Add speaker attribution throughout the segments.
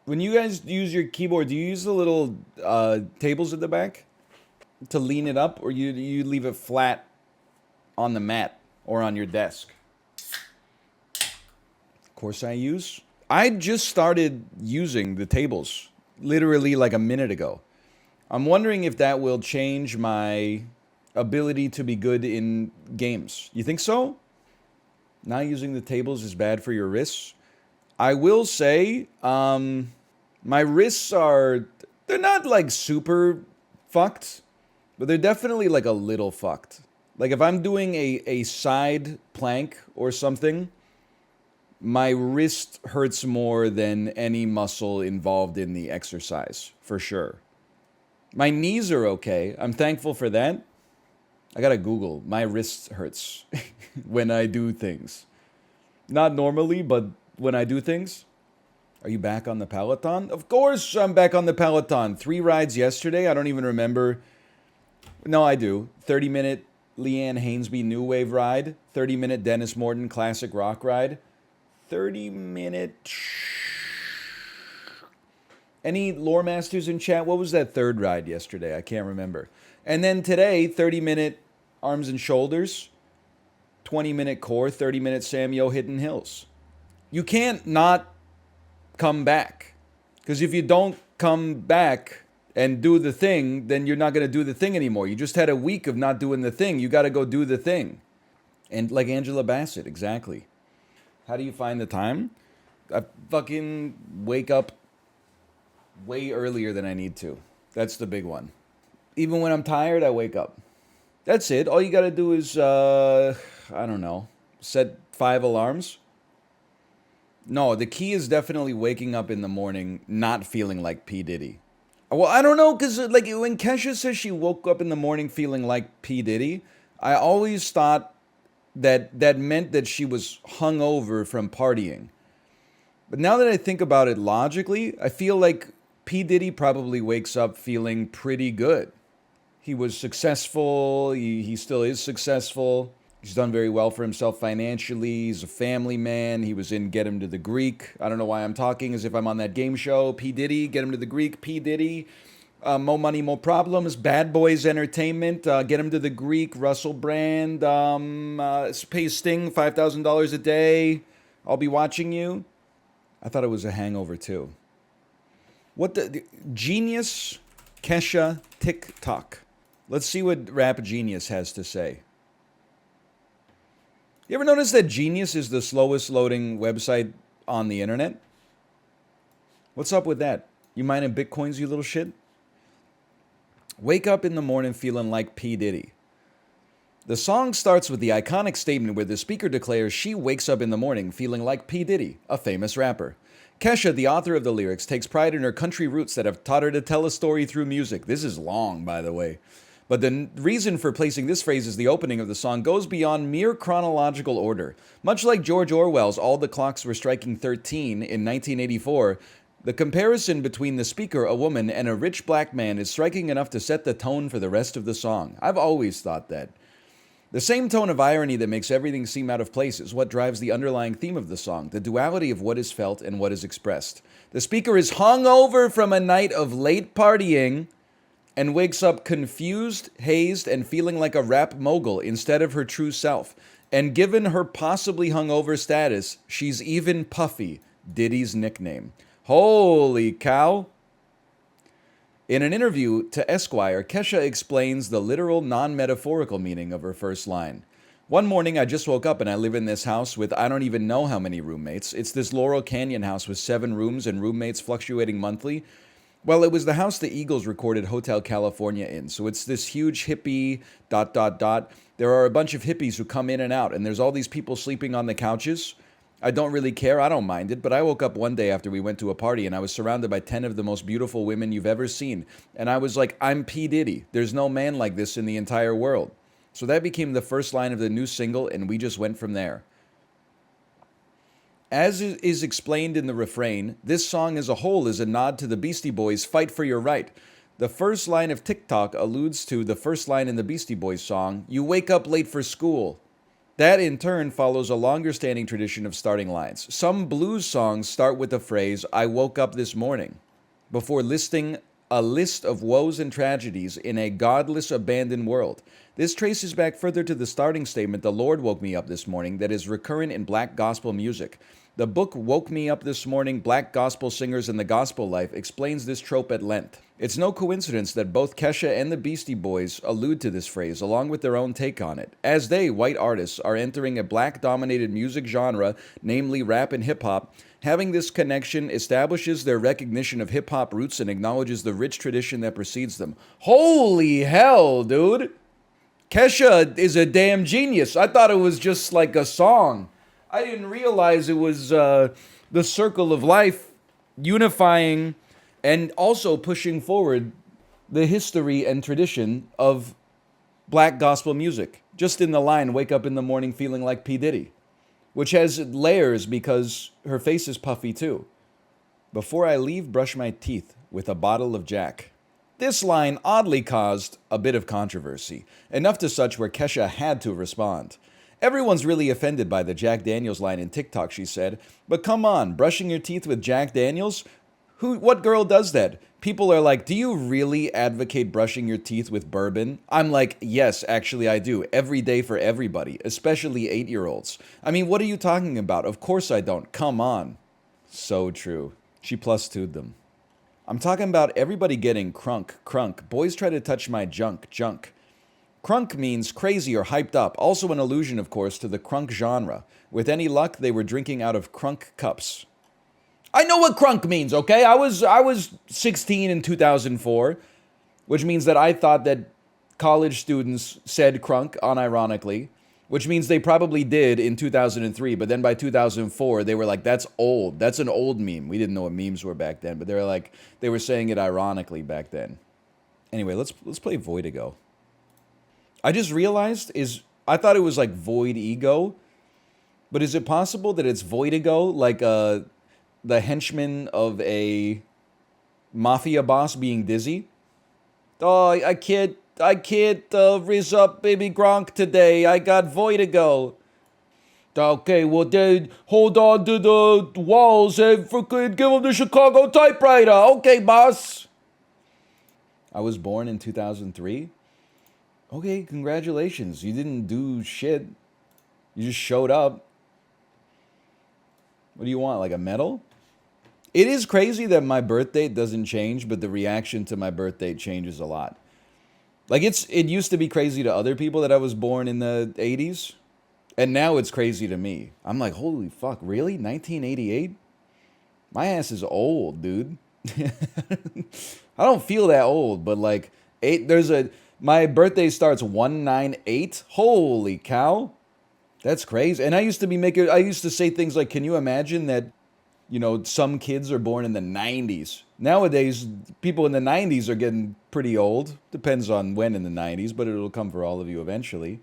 Speaker 1: When you guys use your keyboard, do you use the little tables at the back to lean it up, or you leave it flat on the mat or on your desk? Of course, I use. I just started using the tables literally like a minute ago. I'm wondering if that will change my ability to be good in games. You think so? Not using the tables is bad for your wrists. I will say, my wrists they're not like super fucked, but they're definitely like a little fucked. Like if I'm doing a side plank or something, my wrist hurts more than any muscle involved in the exercise, for sure. My knees are okay. I'm thankful for that. I gotta Google. My wrist hurts when I do things. Not normally, but when I do things. Are you back on the Peloton? Of course I'm back on the Peloton. 3 rides yesterday. I don't even remember. No, I do. 30-minute Leanne Hainsby New Wave ride. 30-minute Dennis Morton Classic Rock ride. 30-minute... Any lore masters in chat? What was that third ride yesterday? I can't remember. And then today, 30-minute Arms and Shoulders. 20-minute core. 30-minute Samuel Hidden Hills. You can't not come back. Because if you don't come back and do the thing, then you're not going to do the thing anymore. You just had a week of not doing the thing. You got to go do the thing. And like Angela Bassett, exactly. How do you find the time? I fucking wake up way earlier than I need to. That's the big one. Even when I'm tired, I wake up. That's it. All you got to do is, I don't know, set 5 alarms. No, the key is definitely waking up in the morning not feeling like P. Diddy. Well, I don't know, because like when Kesha says she woke up in the morning feeling like P. Diddy, I always thought that meant that she was hungover from partying. But now that I think about it logically, I feel like P. Diddy probably wakes up feeling pretty good. He was successful. He still is successful. He's done very well for himself financially. He's a family man. He was in Get Him to the Greek. I don't know why I'm talking as if I'm on that game show. P. Diddy, Get Him to the Greek. P. Diddy, Mo Money, Mo Problems. Bad Boys Entertainment, Get Him to the Greek. Russell Brand, pay Sting $5,000 a day. I'll be watching you. I thought it was a hangover too. What the Genius, Kesha, TikTok. Let's see what Rap Genius has to say. You ever notice that Genius is the slowest loading website on the internet? What's up with that? You mining Bitcoins, you little shit? Wake up in the morning feeling like P. Diddy. The song starts with the iconic statement where the speaker declares she wakes up in the morning feeling like P. Diddy, a famous rapper. Kesha, the author of the lyrics, takes pride in her country roots that have taught her to tell a story through music. This is long, by the way. But the reason for placing this phrase as the opening of the song goes beyond mere chronological order. Much like George Orwell's All the Clocks Were Striking 13 in 1984, the comparison between the speaker, a woman, and a rich black man is striking enough to set the tone for the rest of the song. I've always thought that. The same tone of irony that makes everything seem out of place is what drives the underlying theme of the song, the duality of what is felt and what is expressed. The speaker is hungover from a night of late partying and wakes up confused, hazed, and feeling like a rap mogul instead of her true self. And given her possibly hungover status, she's even Puffy, Diddy's nickname. Holy cow! In an interview to Esquire, Kesha explains the literal, non-metaphorical meaning of her first line. One morning, I just woke up and I live in this house with I don't even know how many roommates. It's this Laurel Canyon house with 7 rooms and roommates fluctuating monthly. Well, it was the house the Eagles recorded Hotel California in. So it's this huge hippie ... There are a bunch of hippies who come in and out, and there's all these people sleeping on the couches. I don't really care. I don't mind it. But I woke up one day after we went to a party, and I was surrounded by 10 of the most beautiful women you've ever seen. And I was like, I'm P. Diddy. There's no man like this in the entire world. So that became the first line of the new single, and we just went from there. As is explained in the refrain, this song as a whole is a nod to the Beastie Boys' Fight for Your Right. The first line of TikTok alludes to the first line in the Beastie Boys song, You wake up late for school. That, in turn, follows a longer-standing tradition of starting lines. Some blues songs start with the phrase, "I woke up this morning," before listing a list of woes and tragedies in a godless, abandoned world. This traces back further to the starting statement, "The Lord woke me up this morning," that is recurrent in black gospel music. The book Woke Me Up This Morning, Black Gospel Singers and the Gospel Life explains this trope at length. It's no coincidence that both Kesha and the Beastie Boys allude to this phrase, along with their own take on it, as they, white artists, are entering a black-dominated music genre, namely rap and hip-hop. Having this connection establishes their recognition of hip-hop roots and acknowledges the rich tradition that precedes them. Holy hell, dude! Kesha is a damn genius. I thought it was just like a song. I didn't realize it was the circle of life unifying and also pushing forward the history and tradition of black gospel music. Just in the line, "Wake up in the morning feeling like P. Diddy," which has layers because her face is puffy too. "Before I leave, brush my teeth with a bottle of Jack." This line oddly caused a bit of controversy, enough to such where Kesha had to respond. "Everyone's really offended by the Jack Daniels line in TikTok," she said. "But come on, brushing your teeth with Jack Daniels? What girl does that? People are like, do you really advocate brushing your teeth with bourbon? I'm like, yes, actually I do. Every day for everybody, especially 8-year-olds. I mean, what are you talking about? Of course I don't. Come on." So true. She plus two'd them. "I'm talking about everybody getting crunk. Boys try to touch my junk. Crunk means crazy or hyped up, also an allusion, of course, to the crunk genre. With any luck, they were drinking out of crunk cups." I know what crunk means, okay? I was 16 in 2004, which means that I thought that college students said crunk unironically, which means they probably did in 2003, but then by 2004, they were like, that's old. That's an old meme. We didn't know what memes were back then, but they were saying it ironically back then. Anyway, let's play Voidigo. I just realized I thought it was like Voidigo, but is it possible that it's Voidigo, like the henchman of a mafia boss being dizzy? "Oh, I can't raise up baby Gronk today. I got Voidigo." "Okay, well then hold on to the walls and freaking give him the Chicago typewriter. Okay, boss." I was born in 2003. Okay, congratulations. You didn't do shit. You just showed up. What do you want, like a medal? It is crazy that my birth date doesn't change, but the reaction to my birth date changes a lot. Like, it used to be crazy to other people that I was born in the 80s, and now it's crazy to me. I'm like, holy fuck, really? 1988? My ass is old, dude. I don't feel that old, but like, my birthday starts 198. Holy cow. That's crazy. And I used to say things like, can you imagine that, some kids are born in the 90s. Nowadays, people in the 90s are getting pretty old. Depends on when in the 90s, but it'll come for all of you eventually.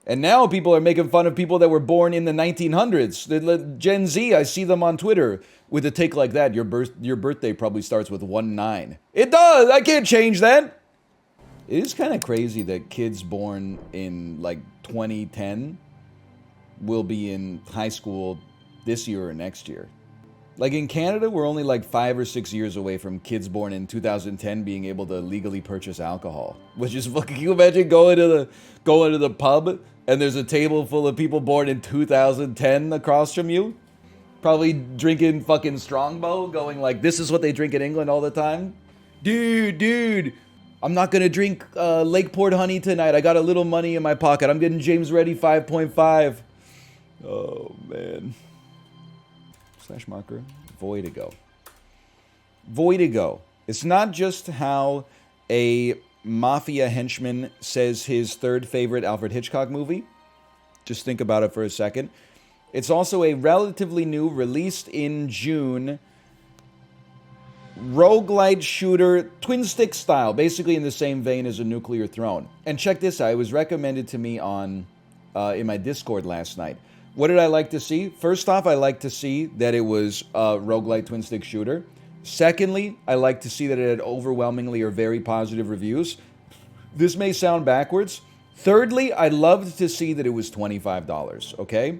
Speaker 1: And now people are making fun of people that were born in the 1900s. Gen Z, I see them on Twitter with a take like that. Your birthday probably starts with 19. It does. I can't change that. It is kind of crazy that kids born in like 2010 will be in high school this year or next year. Like in Canada, we're only like 5 or 6 years away from kids born in 2010 being able to legally purchase alcohol. Which is fucking, can you imagine going to the pub and there's a table full of people born in 2010 across from you? Probably drinking fucking Strongbow, going like, this is what they drink in England all the time? Dude, I'm not gonna drink Lakeport Honey tonight. I got a little money in my pocket. I'm getting James Ready 5.5. Oh, man. / marker. Voidigo. Voidigo. It's not just how a mafia henchman says his third favorite Alfred Hitchcock movie. Just think about it for a second. It's also a relatively new, released in June, roguelite shooter, twin stick style, basically in the same vein as a Nuclear Throne. And check this out. It was recommended to me in my Discord last night. What did I like to see? First off, I like to see that it was a roguelite twin stick shooter. Secondly, I like to see that it had overwhelmingly or very positive reviews. This may sound backwards, Thirdly, I loved to see that it was $25, okay?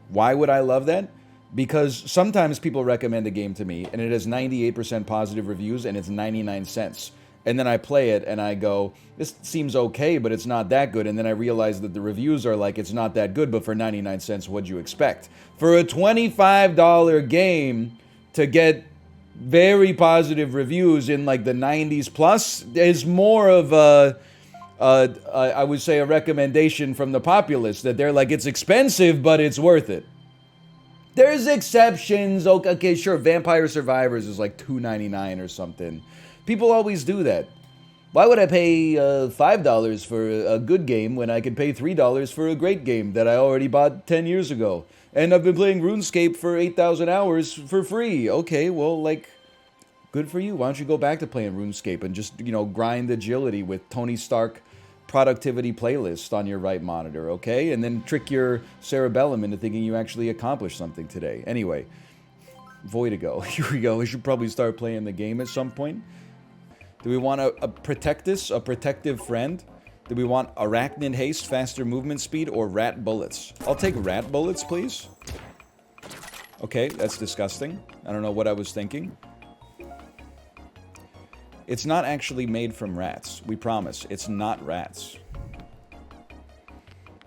Speaker 1: Why would I love that? Because sometimes people recommend a game to me and it has 98% positive reviews and it's 99 cents. And then I play it and I go, this seems okay, but it's not that good. And then I realize that the reviews are like, it's not that good, but for 99 cents, what'd you expect? For a $25 game to get very positive reviews in like the 90s plus is more of I would say a recommendation from the populace that they're like, it's expensive, but it's worth it. There's exceptions. Okay, sure, Vampire Survivors is like $2.99 or something. People always do that. Why would I pay $5 for a good game when I could pay $3 for a great game that I already bought 10 years ago? And I've been playing RuneScape for 8,000 hours for free. Okay, well, like, good for you. Why don't you go back to playing RuneScape and just, you know, grind agility with Tony Stark productivity playlist on your right monitor, okay? And then trick your cerebellum into thinking you actually accomplished something today. Anyway, Voidigo. Here we go. We should probably start playing the game at some point. Do we want a Protectus, a protective friend? Do we want Arachnid Haste, faster movement speed, or Rat Bullets? I'll take Rat Bullets, please. Okay, that's disgusting. I don't know what I was thinking. It's not actually made from rats. We promise. It's not rats.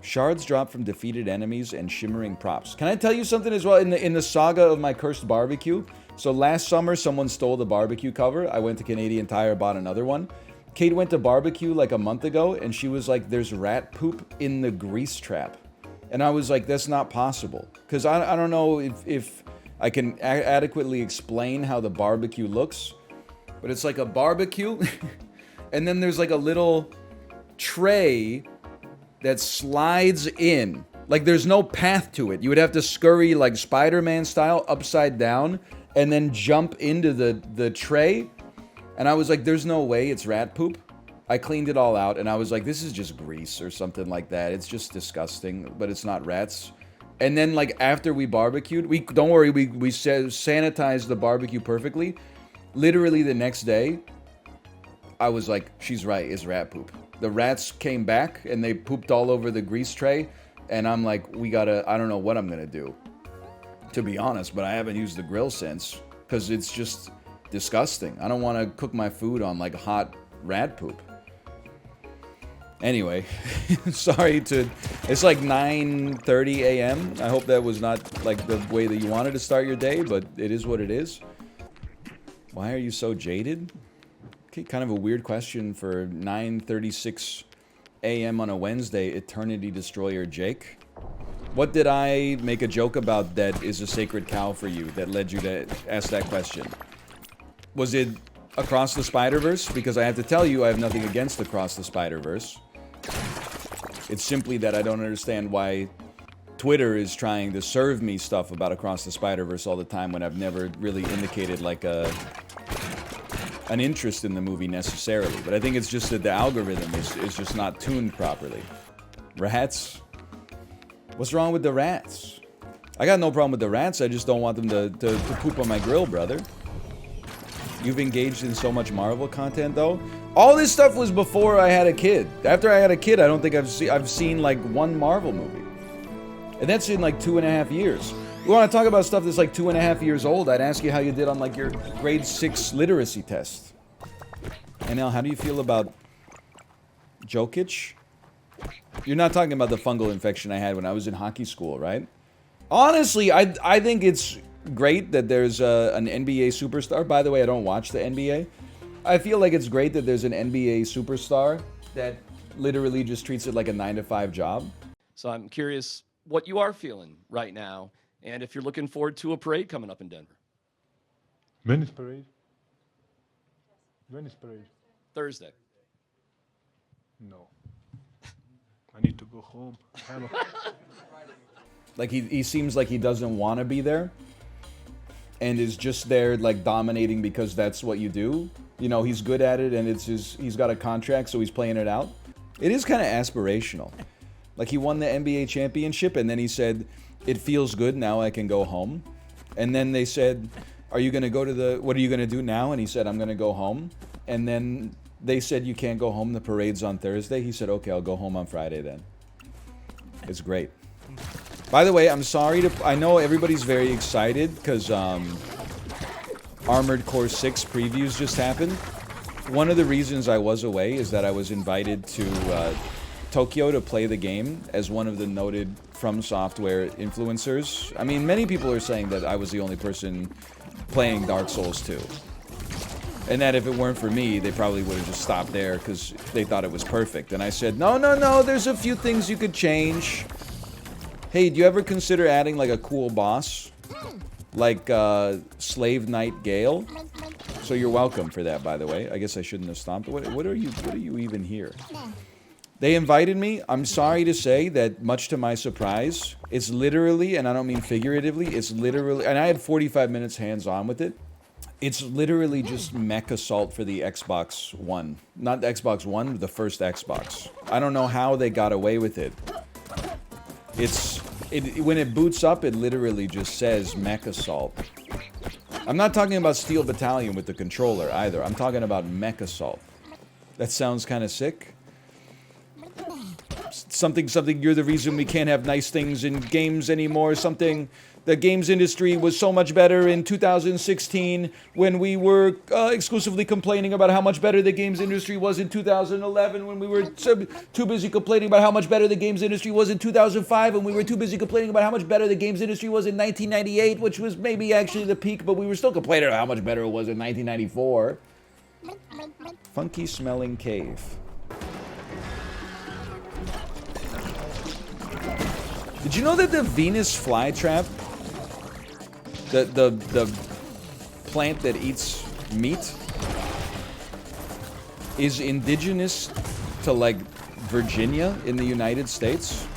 Speaker 1: Shards drop from defeated enemies and shimmering props. Can I tell you something as well? In the saga of my cursed barbecue, so last summer someone stole the barbecue cover. I went to Canadian Tire, bought another one. Kate went to barbecue like a month ago, and she was like, there's rat poop in the grease trap. And I was like, that's not possible. Because I don't know if I can adequately explain how the barbecue looks. But it's like a barbecue, and then there's like a little tray that slides in. Like there's no path to it. You would have to scurry like Spider-Man style upside down and then jump into the tray. And I was like, there's no way it's rat poop. I cleaned it all out and I was like, this is just grease or something like that. It's just disgusting, but it's not rats. And then like after we barbecued, don't worry, we sanitized the barbecue perfectly. Literally the next day, I was like, she's right, it's rat poop. The rats came back and they pooped all over the grease tray. And I'm like, I don't know what I'm gonna do. To be honest, but I haven't used the grill since. Because it's just disgusting. I don't want to cook my food on like hot rat poop. Anyway, sorry it's like 9:30 a.m. I hope that was not like the way that you wanted to start your day, but it is what it is. Why are you so jaded? Okay, kind of a weird question for 9:36 a.m. on a Wednesday, Eternity Destroyer Jake. What did I make a joke about that is a sacred cow for you that led you to ask that question? Was it Across the Spider-Verse? Because I have to tell you, I have nothing against Across the Spider-Verse. It's simply that I don't understand why Twitter is trying to serve me stuff about Across the Spider-Verse all the time when I've never really indicated like an interest in the movie necessarily. But I think it's just that the algorithm is just not tuned properly. Rats? What's wrong with the rats? I got no problem with the rats, I just don't want them to poop on my grill, brother. You've engaged in so much Marvel content, though. All this stuff was before I had a kid. After I had a kid, I don't think I've seen like one Marvel movie. And that's in like 2.5 years. You want to talk about stuff that's like 2.5 years old, I'd ask you how you did on like your grade 6 literacy test. And now, how do you feel about Jokic? You're not talking about the fungal infection I had when I was in hockey school, right? Honestly, I think it's great that there's an NBA superstar. By the way, I don't watch the NBA. I feel like it's great that there's an NBA superstar that literally just treats it like a 9-to-5 job.
Speaker 2: So I'm curious what you are feeling right now, and if you're looking forward to a parade coming up in Denver.
Speaker 3: When is parade? When is parade?
Speaker 2: Thursday.
Speaker 3: No. I need to go home.
Speaker 1: Like he seems like he doesn't want to be there. And is just there like dominating because that's what you do. You know, he's good at it and he's got a contract, so he's playing it out. It is kind of aspirational. Like he won the NBA championship and then he said, it feels good, now I can go home. And then they said, what are you going to do now? And he said, I'm going to go home. And then they said you can't go home. The parade's on Thursday. He said, okay, I'll go home on Friday then. It's great. By the way, I'm sorry to... I know everybody's very excited because Armored Core 6 previews just happened. One of the reasons I was away is that I was invited to Tokyo to play the game as one of the noted From Software influencers. I mean, many people are saying that I was the only person playing Dark Souls 2. And that if it weren't for me, they probably would have just stopped there because they thought it was perfect. And I said, no, no, no, there's a few things you could change. Hey, do you ever consider adding like a cool boss? Like Slave Knight Gale? So you're welcome for that, by the way. I guess I shouldn't have stopped. What are you even here? They invited me. I'm sorry to say that, much to my surprise, it's literally, and I don't mean figuratively, it's literally, and I had 45 minutes hands-on with it. It's literally just mech assault for the Xbox One. Not the Xbox One, the first Xbox. I don't know how they got away with it. When it boots up, it literally just says mech assault. I'm not talking about Steel Battalion with the controller either. I'm talking about mech assault. That sounds kind of sick. Something, you're the reason we can't have nice things in games anymore. Something, the games industry was so much better in 2016 when we were exclusively complaining about how much better the games industry was in 2011 when we were too busy complaining about how much better the games industry was in 2005 and we were too busy complaining about how much better the games industry was in 1998, which was maybe actually the peak, but we were still complaining about how much better it was in 1994. Funky smelling cave. Did you know that the Venus flytrap, the plant that eats meat, is indigenous to like Virginia in the United States?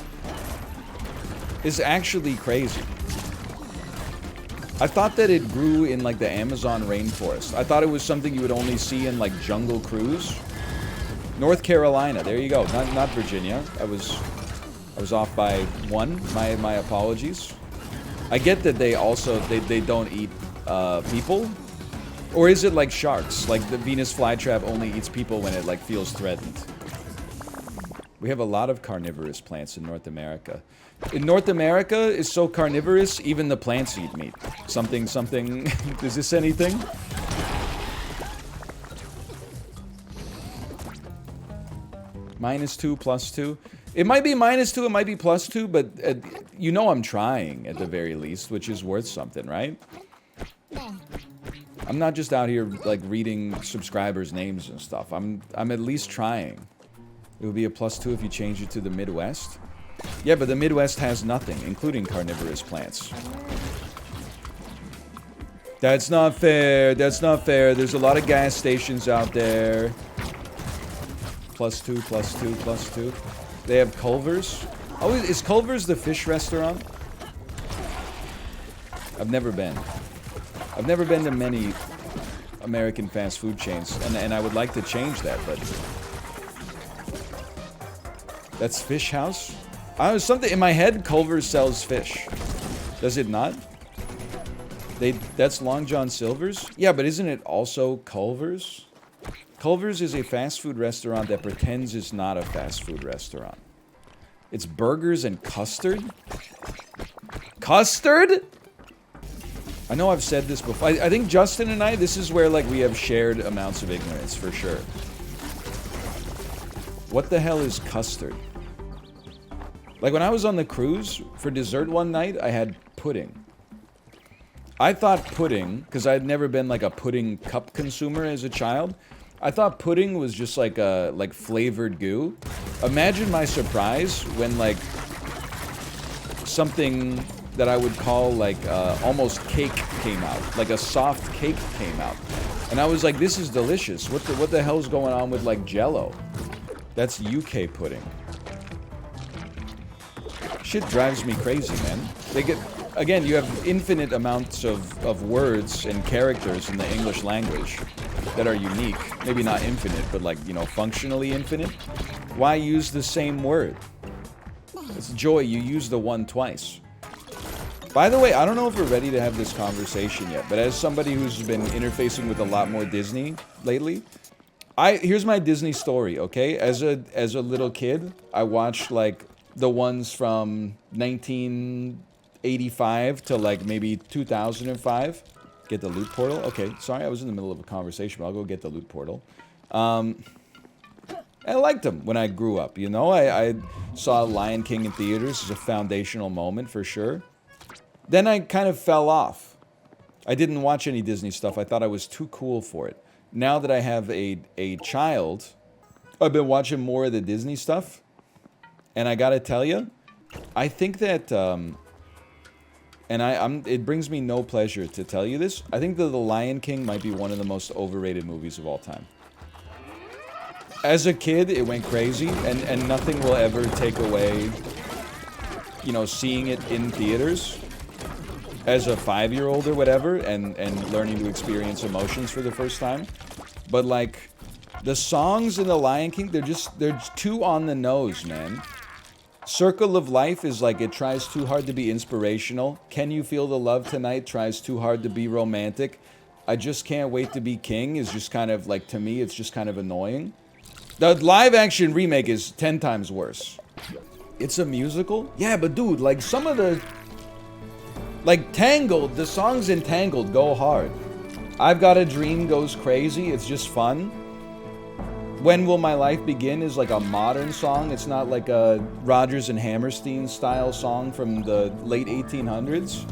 Speaker 1: Is actually crazy. I thought that it grew in like the Amazon rainforest. I thought it was something you would only see in like Jungle Cruise. North Carolina, there you go. Not Virginia. I was off by one. My apologies. I get that they also they don't eat people, or is it like sharks? Like the Venus flytrap only eats people when it like feels threatened. We have a lot of carnivorous plants in North America. In North America is so carnivorous, even the plants eat meat. Something. Is this anything? -2, +2. It might be -2, it might be +2, but you know I'm trying at the very least, which is worth something, right? I'm not just out here like reading subscribers' names and stuff. I'm at least trying. It would be a +2 if you change it to the Midwest. Yeah, but the Midwest has nothing, including carnivorous plants. That's not fair. That's not fair. There's a lot of gas stations out there. +2, +2, +2. They have Culver's. Oh, is Culver's the fish restaurant? I've never been. I've never been to many American fast food chains, and I would like to change that, but... That's Fish House? I was something in my head, Culver's sells fish. Does it not? That's Long John Silver's? Yeah, but isn't it also Culver's? Culver's is a fast food restaurant that pretends it's not a fast food restaurant. It's burgers and custard? Custard? I know I've said this before. I think Justin and I, this is where like we have shared amounts of ignorance, for sure. What the hell is custard? Like when I was on the cruise, for dessert one night, I had pudding. I thought pudding, because I had never been like a pudding cup consumer as a child, I thought pudding was just like a flavored goo. Imagine my surprise when like something that I would call like almost cake came out, like a soft cake came out, and I was like, "This is delicious. What the hell's going on with like Jello?" That's UK pudding. Shit drives me crazy, man. They get again. You have infinite amounts of words and characters in the English language that are unique. Maybe not infinite, but like, you know, functionally infinite. Why use the same word? It's joy, you use the one twice. By the way, I don't know if we're ready to have this conversation yet, but as somebody who's been interfacing with a lot more Disney lately, Here's my Disney story, okay? As a little kid, I watched like the ones from 1985 to like maybe 2005. Get the loot portal. Okay, sorry, I was in the middle of a conversation, but I'll go get the loot portal. I liked them when I grew up, you know? I saw Lion King in theaters as a foundational moment for sure. Then I kind of fell off. I didn't watch any Disney stuff. I thought I was too cool for it. Now that I have a child, I've been watching more of the Disney stuff. And I gotta tell you, I think that, it brings me no pleasure to tell you this. I think that The Lion King might be one of the most overrated movies of all time. As a kid, it went crazy, and nothing will ever take away, you know, seeing it in theaters as a 5-year-old or whatever, and learning to experience emotions for the first time. But, like, the songs in The Lion King, they're too on the nose, man. Circle of Life is like, it tries too hard to be inspirational. Can You Feel the Love Tonight tries too hard to be romantic. I Just Can't Wait to Be King is just kind of, like, to me, it's just kind of annoying. The live-action remake is 10 times worse. It's a musical? Yeah, but dude, like, some of the... Like, Tangled, the songs in Tangled go hard. I've Got a Dream goes crazy, it's just fun. When Will My Life Begin is like a modern song. It's not like a Rodgers and Hammerstein style song from the late 1800s.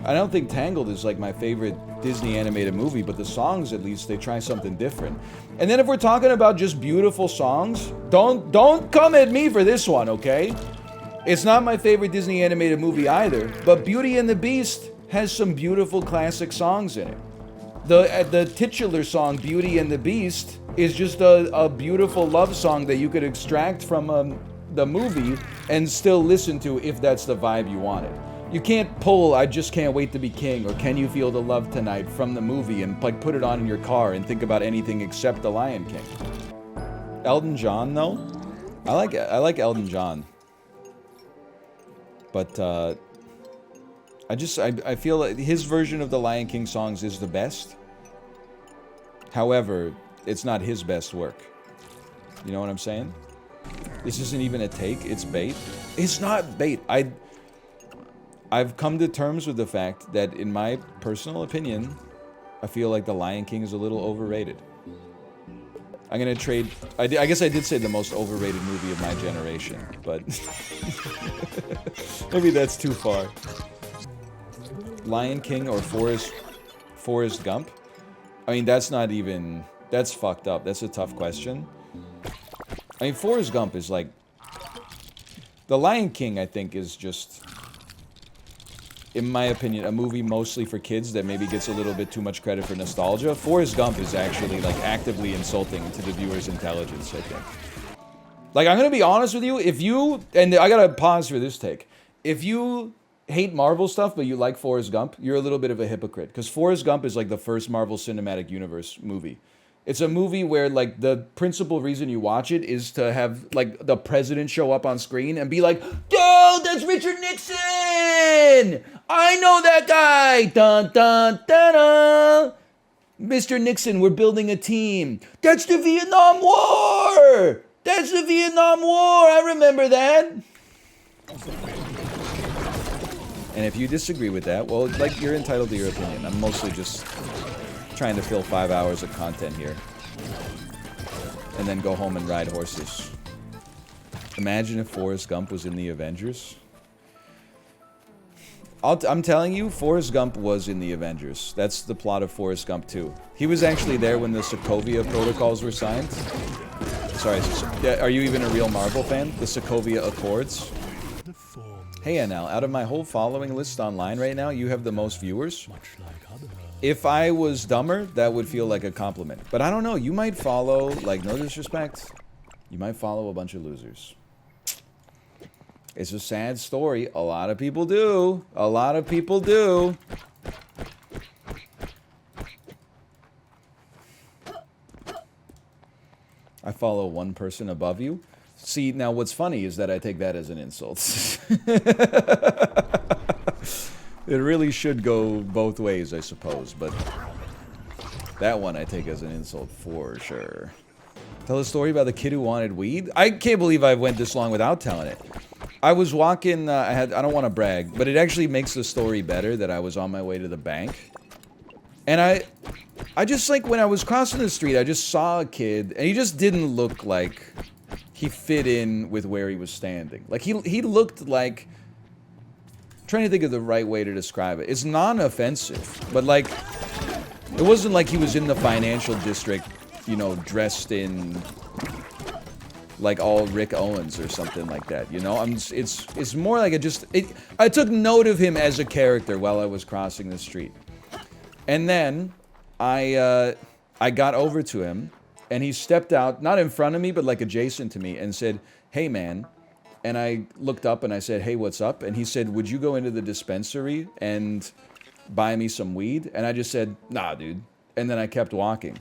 Speaker 1: I don't think Tangled is like my favorite Disney animated movie, but the songs, at least, they try something different. And then if we're talking about just beautiful songs, don't come at me for this one, okay? It's not my favorite Disney animated movie either, but Beauty and the Beast has some beautiful classic songs in it. The titular song, Beauty and the Beast, is just a beautiful love song that you could extract from the movie and still listen to if that's the vibe you wanted. You can't pull I Just Can't Wait to Be King or Can You Feel the Love Tonight from the movie and like put it on in your car and think about anything except The Lion King. Elton John, though? I like Elton John. But I feel like his version of the Lion King songs is the best. However, it's not his best work. You know what I'm saying? This isn't even a take, it's bait. It's not bait. I've come to terms with the fact that, in my personal opinion, I feel like The Lion King is a little overrated. I'm gonna trade... I guess I did say the most overrated movie of my generation, but... maybe that's too far. Lion King or Forrest Gump? I mean, that's not even... That's fucked up. That's a tough question. I mean, Forrest Gump is like... The Lion King, I think, is just... in my opinion, a movie mostly for kids that maybe gets a little bit too much credit for nostalgia. Forrest Gump is actually, like, actively insulting to the viewer's intelligence, I think. Like, I'm gonna be honest with you, if you... And I gotta pause for this take. If you hate Marvel stuff, but you like Forrest Gump, you're a little bit of a hypocrite. Because Forrest Gump is, like, the first Marvel Cinematic Universe movie. It's a movie where, like, the principal reason you watch it is to have, like, the president show up on screen and be like, yo, that's Richard Nixon! I know that guy! Dun, dun, dun, dun! Mr. Nixon, we're building a team. That's the Vietnam War! That's the Vietnam War! I remember that! And if you disagree with that, well, like, you're entitled to your opinion. I'm mostly just... trying to fill 5 hours of content here. And then go home and ride horses. Imagine if Forrest Gump was in the Avengers. I'm telling you, Forrest Gump was in the Avengers. That's the plot of Forrest Gump 2. He was actually there when the Sokovia Protocols were signed. Sorry, are you even a real Marvel fan? The Sokovia Accords? Hey Anal, out of my whole following list online right now, you have the most viewers. If I was dumber, that would feel like a compliment. But I don't know, you might follow, like, no disrespect, you might follow a bunch of losers. It's a sad story. A lot of people do. A lot of people do. I follow one person above you. See, now what's funny is that I take that as an insult. It really should go both ways, I suppose, but That one I take as an insult for sure. Tell a story about the kid who wanted weed? I can't believe I went this long without telling it. I was walking, I don't want to brag, but it actually makes the story better that I was on my way to the bank. And I just, like, when I was crossing the street, I just saw a kid, and he just didn't look like he fit in with where he was standing. Like, he looked like... I'm trying to think of the right way to describe it. It's non-offensive, but, like, it wasn't like he was in the financial district, you know, dressed in... like all Rick Owens or something like that, you know? It's more like I took note of him as a character while I was crossing the street. And then I got over to him and he stepped out, not in front of me, but like adjacent to me and said, "Hey man." And I looked up and I said, "Hey, what's up?" And he said, "Would you go into the dispensary and buy me some weed?" And I just said, "Nah, dude." And then I kept walking.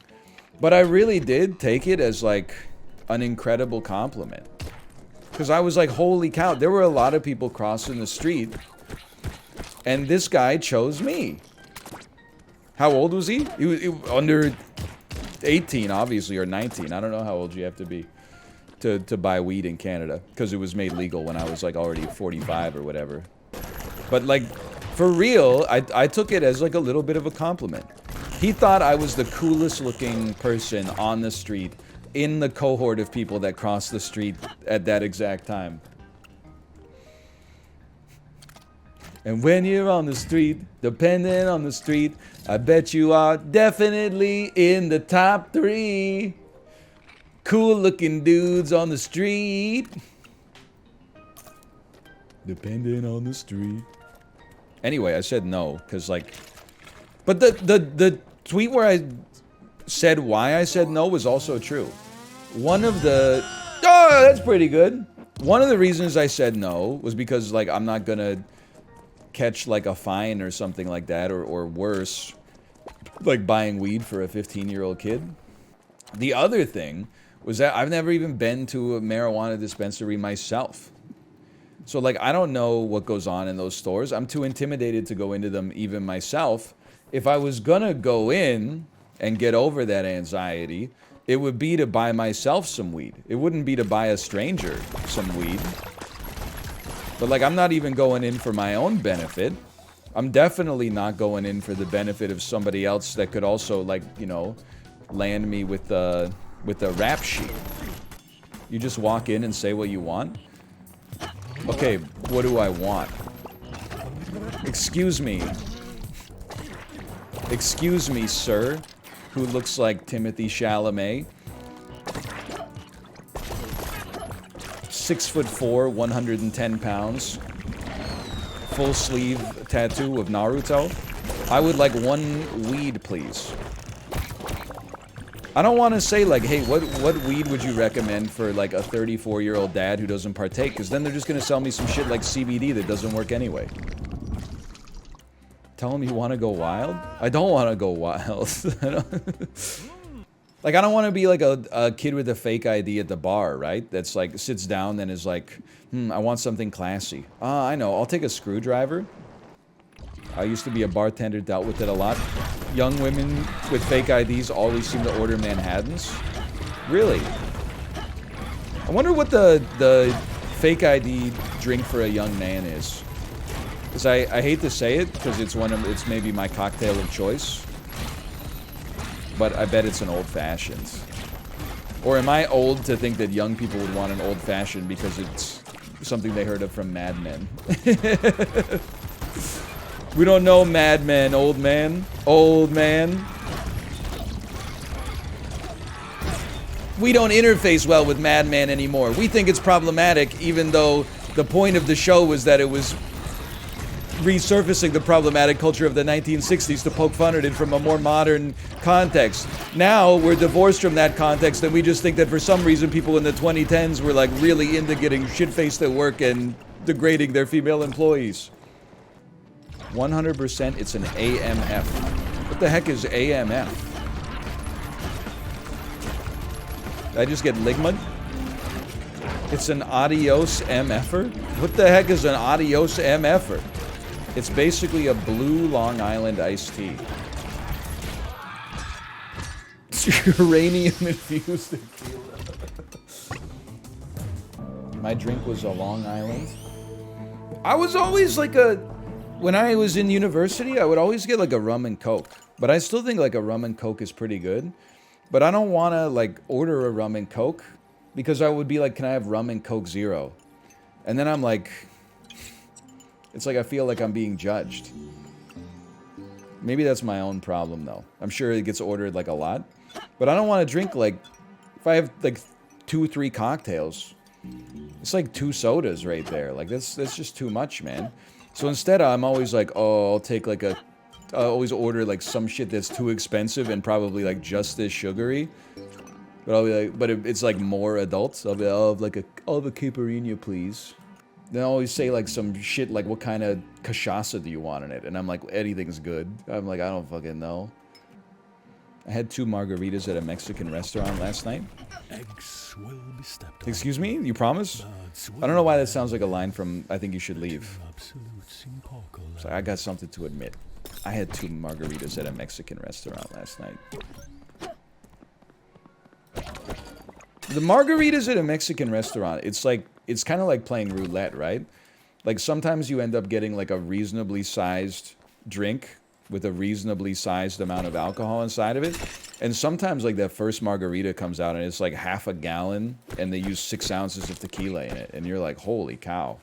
Speaker 1: But I really did take it as like an incredible compliment. Because I was like, holy cow, there were a lot of people crossing the street. And this guy chose me. How old was he? He was under 18, obviously, or 19. I don't know how old you have to be to buy weed in Canada. Because it was made legal when I was like already 45 or whatever. But like, for real, I took it as like a little bit of a compliment. He thought I was the coolest looking person on the street in the cohort of people that crossed the street at that exact time. And when you're on the street, depending on the street, I bet you are definitely in the top 3 cool looking dudes on the street. Depending on the street. Anyway, I said no, because like... But the tweet where I said why I said no was also true. One of the... Oh, that's pretty good. One of the reasons I said no was because, like, I'm not gonna catch, like, a fine or something like that, or worse, like buying weed for a 15-year-old kid. The other thing was that I've never even been to a marijuana dispensary myself. So, like, I don't know what goes on in those stores. I'm too intimidated to go into them even myself. If I was gonna go in and get over that anxiety, it would be to buy myself some weed. It wouldn't be to buy a stranger some weed. But, like, I'm not even going in for my own benefit. I'm definitely not going in for the benefit of somebody else that could also, like, you know, land me with a rap sheet. You just walk in and say what you want? Okay, what do I want? Excuse me. Excuse me, sir, who looks like Timothy Chalamet. 6'4", 110 pounds. Full sleeve tattoo of Naruto. I would like 1 weed, please. I don't want to say like, hey, what weed would you recommend for like a 34-year-old dad who doesn't partake? Because then they're just going to sell me some shit like CBD that doesn't work anyway. Tell him you want to go wild? I don't want to go wild. Like, I don't want to be like a kid with a fake ID at the bar, right? That's like, sits down and is like, I want something classy. I know, I'll take a screwdriver. I used to be a bartender, dealt with it a lot. Young women with fake IDs always seem to order Manhattans. Really? I wonder what the fake ID drink for a young man is. Because I hate to say it, because it's maybe my cocktail of choice. But I bet it's an old-fashioned. Or am I old to think that young people would want an old-fashioned because it's something they heard of from Mad Men? We don't know Mad Men, old man. Old man. We don't interface well with Mad Men anymore. We think it's problematic, even though the point of the show was that it was resurfacing the problematic culture of the 1960s to poke fun at it from a more modern context. Now, we're divorced from that context, and we just think that for some reason people in the 2010s were like really into getting shit-faced at work and degrading their female employees. 100% it's an AMF. What the heck is AMF? Did I just get ligmud? It's an adios MFer? What the heck is an adios MFer? It's basically a blue Long Island iced tea. Uranium infused tequila. My drink was a Long Island. I was always like when I was in university, I would always get like a rum and coke. But I still think like a rum and coke is pretty good. But I don't want to like order a rum and coke because I would be like, can I have rum and coke zero? And then I'm like, it's like I feel like I'm being judged. Maybe that's my own problem though. I'm sure it gets ordered like a lot. But I don't want to drink like, if I have like 2 or 3 cocktails, it's like 2 sodas right there. Like that's just too much, man. So instead I'm always like, oh, I'll take like I always order like some shit that's too expensive and probably like just as sugary. But I'll be like, but it's like more adults. I'll be, I'll have a caipirinha, please. They always say like some shit like, what kind of cachaça do you want in it? And I'm like, anything's good. I'm like, I don't fucking know. I had 2 margaritas at a Mexican restaurant last night.
Speaker 4: Eggs will be stepped on.
Speaker 1: Excuse me? You promise? I don't know why that sounds like a line from I Think You Should Leave. So I got something to admit. I had 2 margaritas at a Mexican restaurant last night. The margaritas at a Mexican restaurant, it's like, it's kind of like playing roulette, right? Like sometimes you end up getting like a reasonably sized drink with a reasonably sized amount of alcohol inside of it. And sometimes like that first margarita comes out and it's like half a gallon and they use 6 ounces of tequila in it. And you're like, holy cow.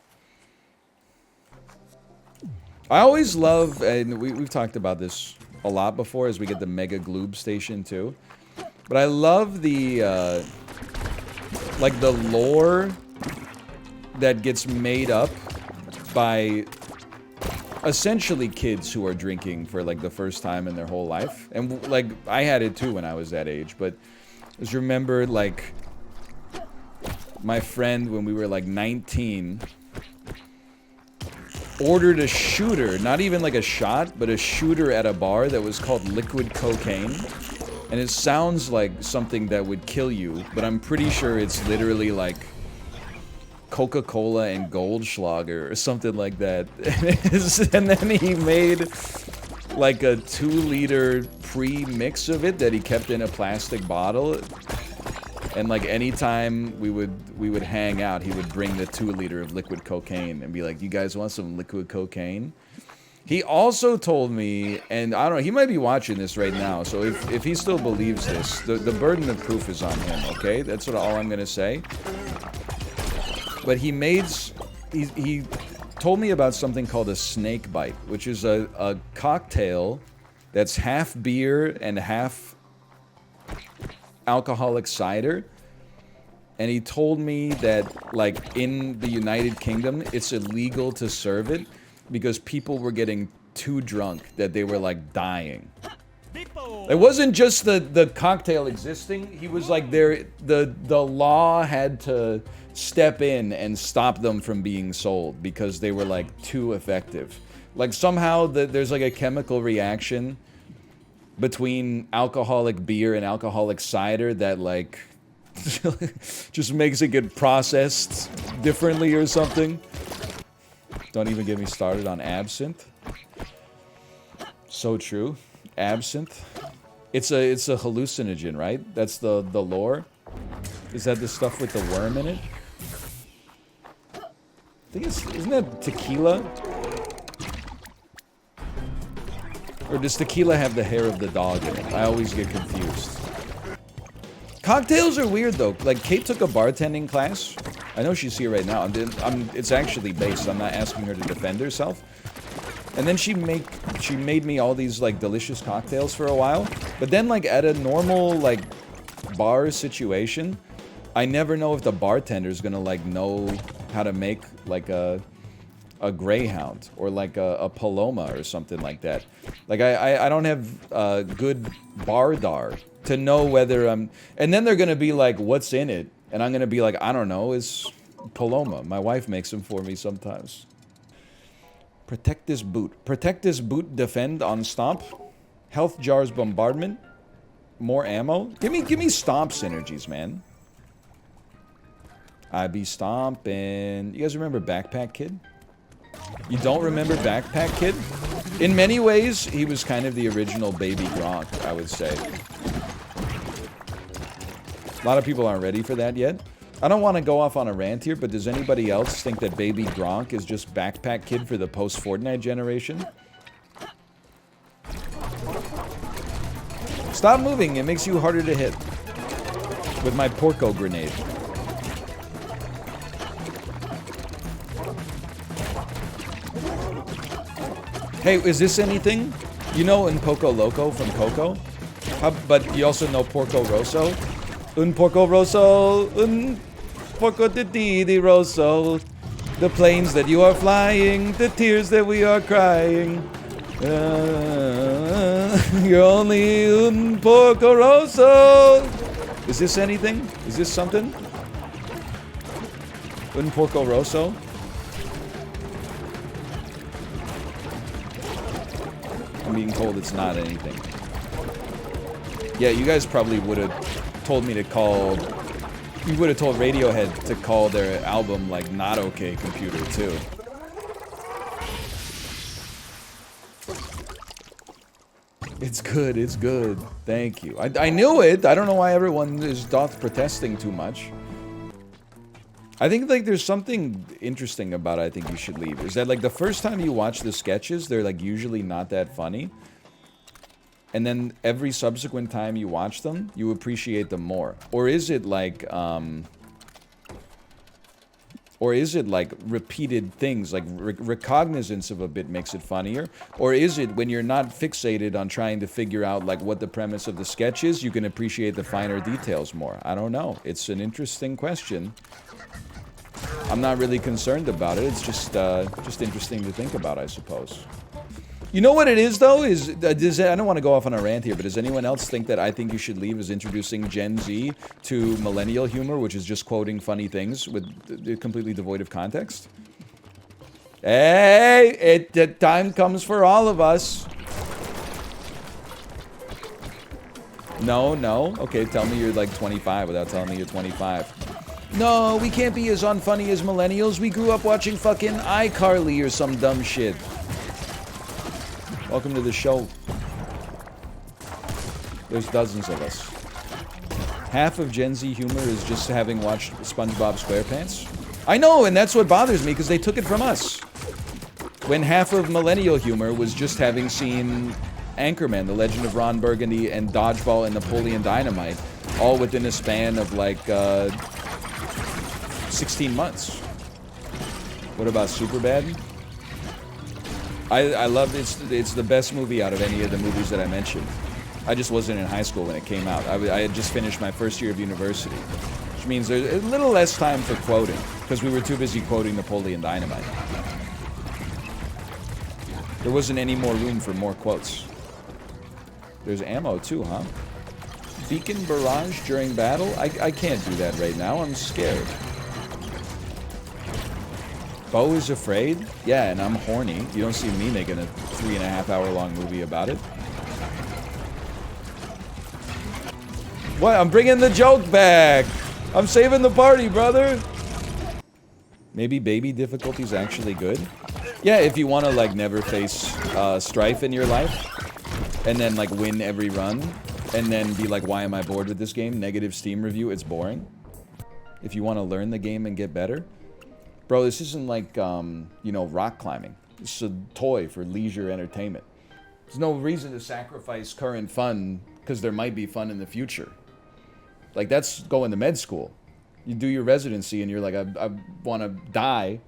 Speaker 1: I always love, and we've talked about this a lot before as we get the Mega Gloob station too. But I love the, like the lore that gets made up by essentially kids who are drinking for like the first time in their whole life. And like I had it too when I was that age, but just remember like my friend when we were like 19 ordered a shooter, not even like a shot, but a shooter at a bar that was called liquid cocaine. And it sounds like something that would kill you, but I'm pretty sure it's literally like Coca-Cola and Goldschlager or something like that. And then he made like a 2-liter pre-mix of it that he kept in a plastic bottle. And like anytime we would hang out, he would bring the 2-liter of liquid cocaine and be like, you guys want some liquid cocaine? He also told me, and I don't know, he might be watching this right now, so if he still believes this, the burden of proof is on him, okay? That's all I'm gonna say. But he told me about something called a snake bite, which is a cocktail that's half beer and half alcoholic cider. And he told me that, like, in the United Kingdom, it's illegal to serve it because people were getting too drunk that they were, like, dying. It wasn't just the cocktail existing. He was like, the law had to step in and stop them from being sold because they were, like, too effective. Like, somehow there's, like, a chemical reaction between alcoholic beer and alcoholic cider that, like, just makes it get processed differently or something. Don't even get me started on absinthe. So true. Absinthe. It's a hallucinogen, right? That's the lore. Is that the stuff with the worm in it? I think isn't that tequila? Or does tequila have the hair of the dog in it? I always get confused. Cocktails are weird though. Like Kate took a bartending class. I know she's here right now. It's actually based. I'm not asking her to defend herself. And then she made me all these like delicious cocktails for a while. But then like at a normal like bar situation, I never know if the bartender's gonna like know how to make like a greyhound or like a paloma or something like that. Like I don't have good bardar to know whether I'm, and then they're gonna be like, what's in it? And I'm gonna be like, I don't know, it's paloma. My wife makes them for me sometimes. Protect this boot. Protect this boot, defend on stomp. Health jars bombardment. More ammo. Give me stomp synergies, man. I be stomping. You guys remember Backpack Kid? You don't remember Backpack Kid? In many ways, he was kind of the original Baby Gronk, I would say. A lot of people aren't ready for that yet. I don't want to go off on a rant here, but does anybody else think that Baby Gronk is just backpack kid for the post-Fortnite generation? Stop moving, it makes you harder to hit. With my Porco grenade. Hey, is this anything? You know Un Poco Loco from Coco? But you also know Porco Rosso? Un Porco Rosso, un Porco di Rosso. The planes that you are flying, the tears that we are crying. You're only un Porco Rosso. Is this anything? Is this something? Un Porco Rosso? I'm being told it's not anything. Yeah, you guys probably would have told me to call... You would have told Radiohead to call their album, like, Not Okay Computer, too. It's good, it's good. Thank you. I knew it! I don't know why everyone is protesting too much. I think, like, there's something interesting about it I think you should leave. Is that, like, the first time you watch the sketches, they're, like, usually not that funny. And then every subsequent time you watch them, you appreciate them more. Or is it, like, repeated things, like recognizance of a bit makes it funnier? Or is it when you're not fixated on trying to figure out, like, what the premise of the sketch is, you can appreciate the finer details more? I don't know. It's an interesting question. I'm not really concerned about it. It's just interesting to think about, I suppose. You know what it is, though? I don't want to go off on a rant here, but does anyone else think that I think you should leave is introducing Gen Z to millennial humor, which is just quoting funny things with completely devoid of context? Hey, the time comes for all of us. No, no. Okay, tell me you're like 25 without telling me you're 25. No, we can't be as unfunny as millennials. We grew up watching fucking iCarly or some dumb shit. Welcome to the show. There's dozens of us. Half of Gen Z humor is just having watched SpongeBob SquarePants. I know, and that's what bothers me, because they took it from us. When half of millennial humor was just having seen Anchorman, The Legend of Ron Burgundy, and Dodgeball and Napoleon Dynamite, all within a span of, like, 16 months. What about Superbad? I love it. It's the best movie out of any of the movies that I mentioned. I just wasn't in high school when it came out. I had just finished my first year of university, which means there's a little less time for quoting, because we were too busy quoting Napoleon Dynamite. There wasn't any more room for more quotes. There's ammo too, huh? Beacon barrage during battle? I can't do that right now. I'm scared. Bo is afraid? Yeah, and I'm horny. You don't see me making a 3.5 hour long movie about it. What? I'm bringing the joke back! I'm saving the party, brother! Maybe baby difficulty's actually good? Yeah, if you want to, like, never face strife in your life, and then, like, win every run, and then be like, why am I bored with this game? Negative Steam review, it's boring. If you want to learn the game and get better. Bro, this isn't like, you know, rock climbing. It's a toy for leisure entertainment. There's no reason to sacrifice current fun, because there might be fun in the future. Like, that's going to med school. You do your residency, and you're like, I want to die.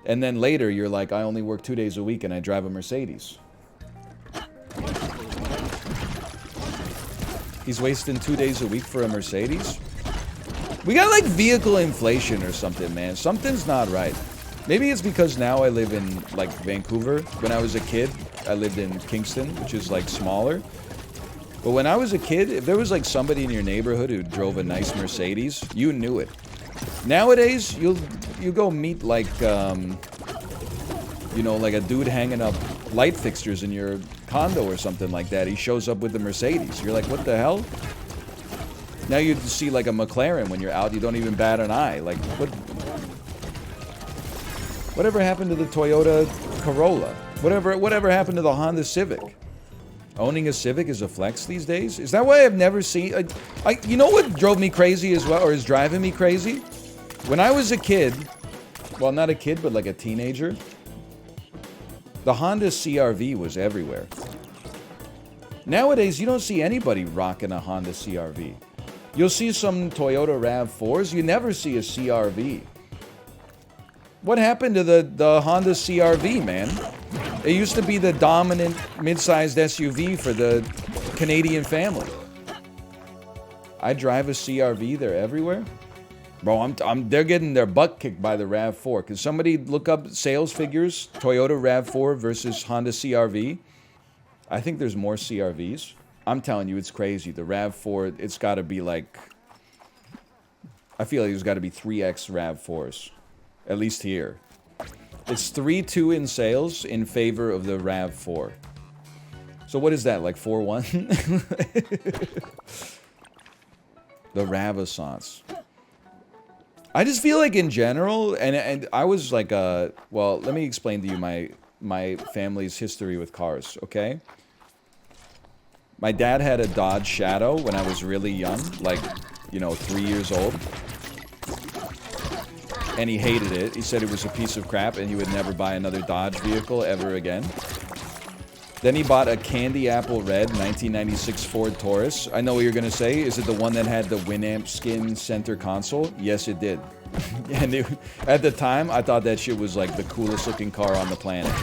Speaker 1: And then later, you're like, I only work 2 days a week, and I drive a Mercedes. He's wasting 2 days a week for a Mercedes? We got, like, vehicle inflation or something, man. Something's not right. Maybe it's because now I live in, like, Vancouver. When I was a kid, I lived in Kingston, which is, like, smaller. But when I was a kid, if there was, like, somebody in your neighborhood who drove a nice Mercedes, you knew it. Nowadays, you go meet, like, you know, like a dude hanging up light fixtures in your condo or something like that. He shows up with the Mercedes. You're like, what the hell? Now you see, like, a McLaren when you're out, you don't even bat an eye. Like, whatever happened to the Toyota Corolla? Whatever happened to the Honda Civic? Owning a Civic is a flex these days? Is that why I've never seen... you know what drove me crazy as well, or is driving me crazy? When I was a kid, well, not a kid, but like a teenager, the Honda CR-V was everywhere. Nowadays, you don't see anybody rocking a Honda CR-V. You'll see some Toyota RAV4s, you never see a CR-V. What happened to the Honda CR-V, man? It used to be the dominant mid-sized SUV for the Canadian family. I drive a CR-V, they're everywhere. Bro, they're getting their butt kicked by the RAV4. Can somebody look up sales figures? Toyota RAV4 versus Honda CR-V. I think there's more CR-Vs. I'm telling you, it's crazy. The RAV4, it's got to be like... I feel like there's got to be 3x RAV4s. At least here. It's 3-2 in sales in favor of the RAV4. So what is that, like 4-1? The Ravissance. I just feel like in general, and I was like, well, let me explain to you my family's history with cars, okay? My dad had a Dodge Shadow when I was really young, like, you know, 3 years old. And he hated it. He said it was a piece of crap and he would never buy another Dodge vehicle ever again. Then he bought a candy apple red 1996 Ford Taurus. I know what you're going to say. Is it the one that had the Winamp skin center console? Yes, it did. And at the time, I thought that shit was like the coolest looking car on the planet.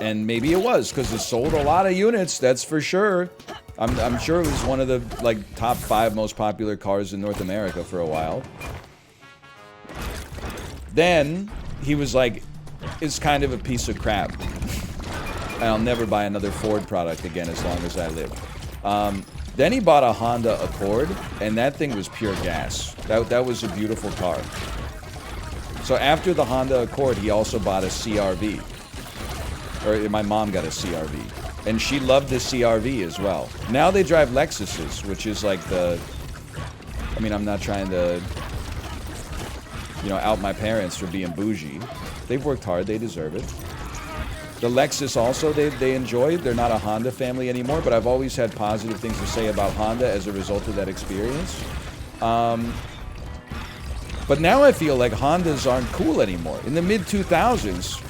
Speaker 1: And maybe it was, because it sold a lot of units, that's for sure. I'm sure it was one of the, like, top 5 most popular cars in North America for a while. Then, he was like, it's kind of a piece of crap. And I'll never buy another Ford product again as long as I live. Then he bought a Honda Accord, and that thing was pure gas. That was a beautiful car. So after the Honda Accord, he also bought a CR-V. Or my mom got a CR-V. And she loved the CR-V as well. Now they drive Lexuses, which is like the... I mean, I'm not trying to, you know, out my parents for being bougie. They've worked hard, they deserve it. The Lexus also, they enjoy. They're not a Honda family anymore, but I've always had positive things to say about Honda as a result of that experience. But now I feel like Hondas aren't cool anymore. In the mid-2000s,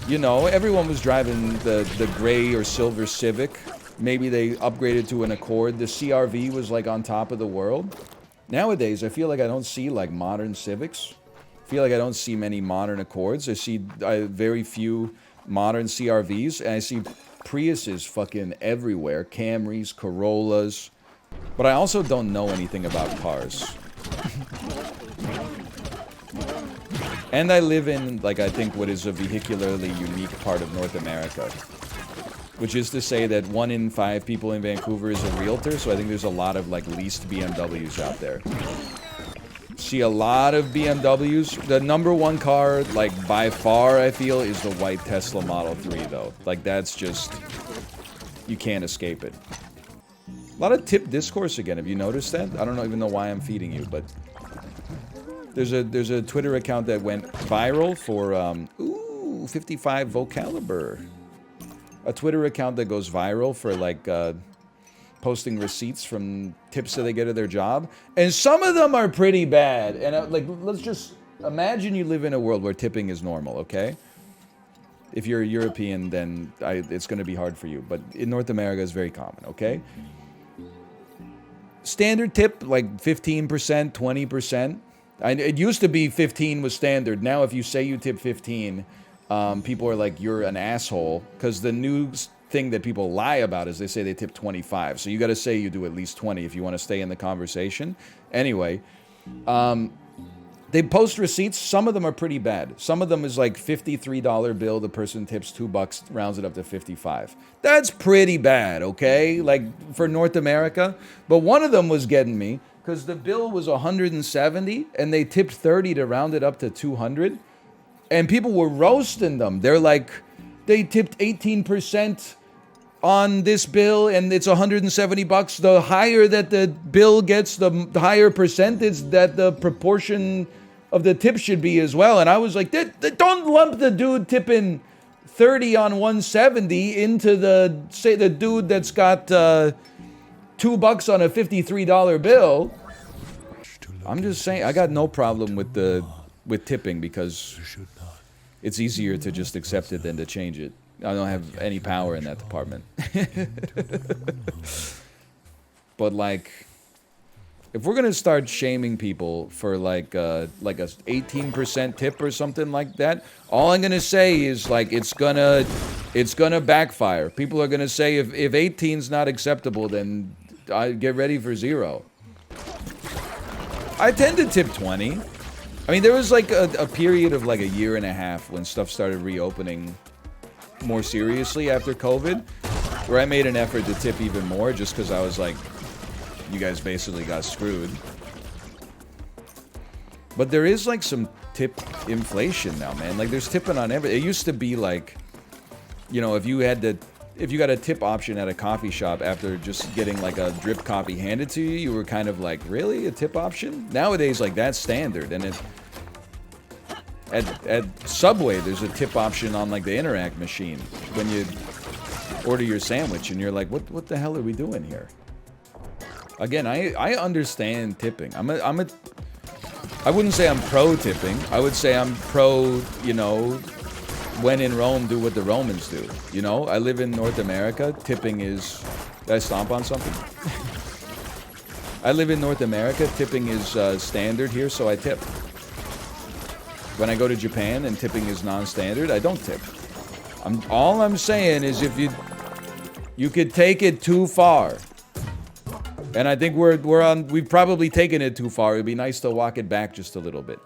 Speaker 1: you know, everyone was driving the gray or silver Civic. Maybe they upgraded to an Accord. The CR-V was like on top of the world. Nowadays, I feel like I don't see like modern Civics. I feel like I don't see many modern Accords. I see very few modern CR-Vs, and I see Priuses fucking everywhere. Camrys, Corollas. But I also don't know anything about cars. And I live in, like, I think what is a vehicularly unique part of North America. Which is to say that 1 in 5 people in Vancouver is a realtor, so I think there's a lot of, like, leased BMWs out there. See a lot of BMWs. The #1 car, like, by far, I feel, is the white Tesla Model 3, though. Like, that's just... you can't escape it. A lot of tip discourse again. Have you noticed that? I don't even know why I'm feeding you, but... There's a Twitter account that went viral for, 55 Vocaliber. A Twitter account that goes viral for, like, posting receipts from tips that they get at their job. And some of them are pretty bad. And, like, let's just imagine you live in a world where tipping is normal, okay? If you're a European, then it's going to be hard for you. But in North America, it's very common, okay? Standard tip, like 15%, 20%. It used to be 15 was standard. Now if you say you tip 15, people are like, you're an asshole. Because the new thing that people lie about is they say they tip 25. So you got to say you do at least 20 if you want to stay in the conversation. Anyway, they post receipts. Some of them are pretty bad. Some of them is like $53 bill. The person tips $2, rounds it up to 55. That's pretty bad, okay? Like for North America. But one of them was getting me. Because the bill was 170 and they tipped 30 to round it up to 200. And people were roasting them. They're like, they tipped 18% on this bill and it's 170 bucks. The higher that the bill gets, the higher percentage that the proportion of the tip should be as well. And I was like, don't lump the dude tipping 30 on 170 into the, say, the dude that's got $2 on a $53 bill. I'm just saying, I got no problem with tipping because it's easier to just accept it than to change it. I don't have any power in that department. But like, if we're gonna start shaming people for like a 18% tip or something like that, all I'm gonna say is like it's gonna backfire. People are gonna say if 18's not acceptable, then I get ready for 0. I tend to tip 20. I mean, there was like a period of like a year and a half when stuff started reopening more seriously after COVID, where I made an effort to tip even more just because I was like, you guys basically got screwed. But there is like some tip inflation now, man. Like there's tipping on everything. It used to be like, you know, if you got a tip option at a coffee shop after just getting like a drip coffee handed to you, you were kind of like, really? A tip option? Nowadays, like that's standard. And at Subway, there's a tip option on like the Interact machine when you order your sandwich and you're like, what the hell are we doing here? Again, I understand tipping. I wouldn't say I'm pro tipping. I would say I'm pro, you know, when in Rome, do what the Romans do. You know, I live in North America. Tipping is... Did I stomp on something? I live in North America. Tipping is standard here, so I tip. When I go to Japan and tipping is non-standard, I don't tip. All I'm saying is if you could take it too far. And I think we've probably taken it too far. It'd be nice to walk it back just a little bit.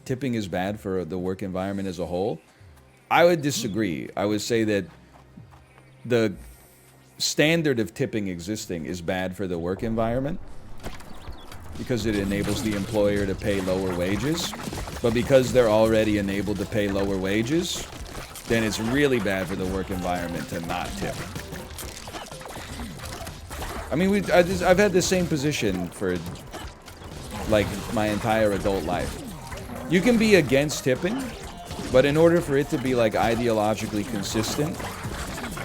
Speaker 1: Tipping is bad for the work environment as a whole. I would disagree. I would say that the standard of tipping existing is bad for the work environment because it enables the employer to pay lower wages. But because they're already enabled to pay lower wages, then it's really bad for the work environment to not tip. I mean, I've had the same position for like my entire adult life. You can be against tipping, but in order for it to be like ideologically consistent,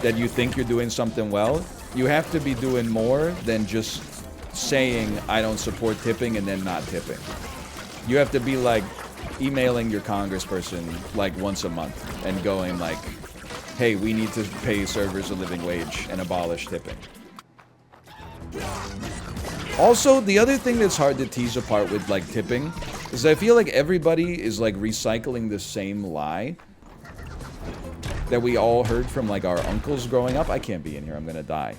Speaker 1: that you think you're doing something well, you have to be doing more than just saying I don't support tipping and then not tipping. You have to be like emailing your congressperson like once a month and going like, hey, we need to pay servers a living wage and abolish tipping. Also, the other thing that's hard to tease apart with like tipping is I feel like everybody is like recycling the same lie that we all heard from like our uncles growing up. I can't be in here, I'm gonna die.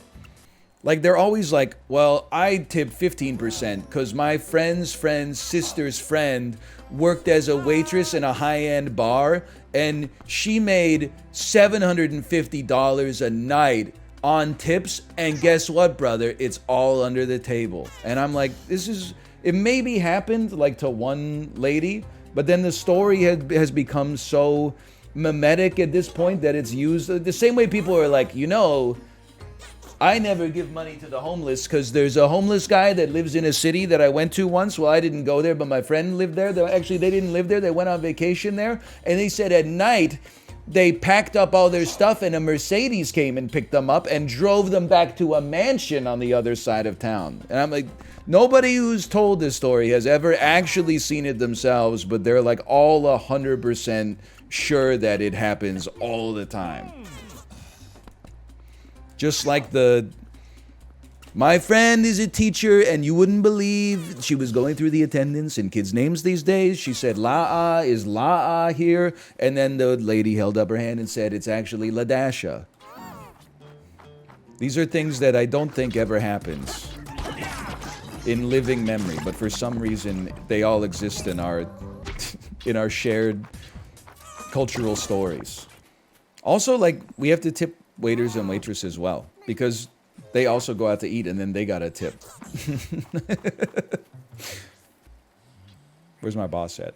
Speaker 1: Like they're always like, well, I tip 15% because my friend's sister's friend worked as a waitress in a high-end bar and she made $750 a night on tips, and guess what, brother? It's all under the table. And I'm like, it maybe happened like to one lady, but then the story has become so mimetic at this point that it's used the same way people are like, you know, I never give money to the homeless because there's a homeless guy that lives in a city that I went to once. Well, I didn't go there, but my friend lived there. Actually, they didn't live there. They went on vacation there. And they said at night, they packed up all their stuff and a Mercedes came and picked them up and drove them back to a mansion on the other side of town. And I'm like, nobody who's told this story has ever actually seen it themselves, but they're like all 100% sure that it happens all the time. Just like my friend is a teacher and you wouldn't believe she was going through the attendance and kids' names these days. She said, La'a is La'a here. And then the lady held up her hand and said, it's actually Ladasha. These are things that I don't think ever happens in living memory, but for some reason they all exist in our shared cultural stories. Also, like, we have to tip waiters and waitresses as well, because they also go out to eat and then they got a tip. Where's my boss at?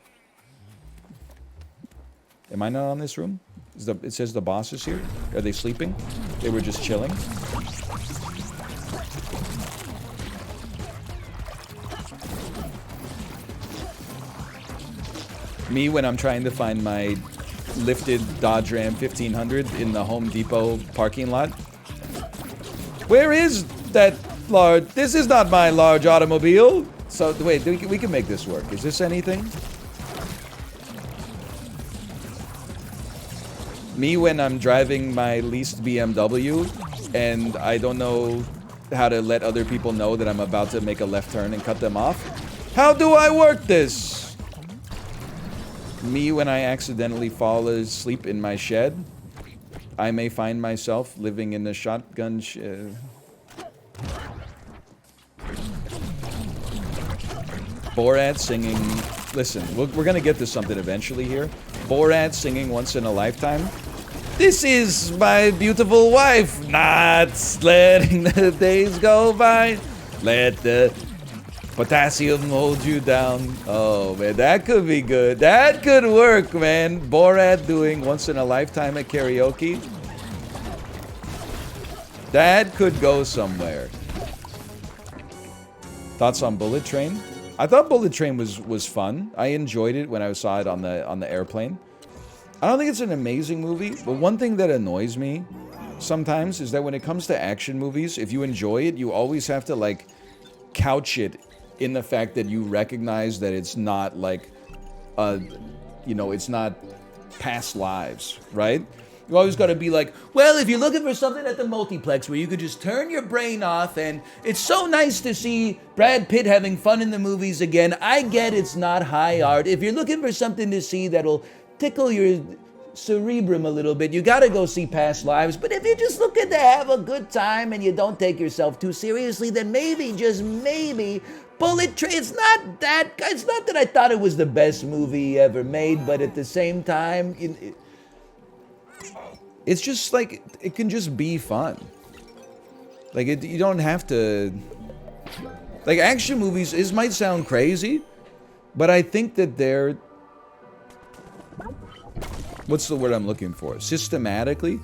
Speaker 1: Am I not on this room? It says the boss is here. Are they sleeping? They were just chilling. Me when I'm trying to find my lifted Dodge Ram 1500 in the Home Depot parking lot. Where is that large? This is not my large automobile. So wait, we can make this work. Is this anything? Me when I'm driving my leased BMW and I don't know how to let other people know that I'm about to make a left turn and cut them off. How do I work this? Me when I accidentally fall asleep in my shed. I may find myself living in a shotgun shed. Borat singing. Listen, we're gonna get to something eventually here. Borat singing Once in a Lifetime. This is my beautiful wife, not letting the days go by. Let the potassium hold you down. Oh man, that could be good. That could work, man. Borat doing Once in a Lifetime at karaoke. That could go somewhere. Thoughts on Bullet Train? I thought Bullet Train was fun. I enjoyed it when I saw it on the airplane. I don't think it's an amazing movie, but one thing that annoys me sometimes is that when it comes to action movies, if you enjoy it, you always have to like couch it in the fact that you recognize that it's not like you know, it's not past lives, right? You always got to be like, well, if you're looking for something at the multiplex where you could just turn your brain off and it's so nice to see Brad Pitt having fun in the movies again. I get it's not high art. If you're looking for something to see that'll tickle your cerebrum a little bit, you got to go see Past Lives. But if you're just looking to have a good time and you don't take yourself too seriously, then maybe, just maybe, Bullet Train, it's not that I thought it was the best movie ever made, but at the same time, it's just like, it can just be fun. Like, you don't have to... Like, action movies, this might sound crazy, but I think that they're... What's the word I'm looking for? Systematically?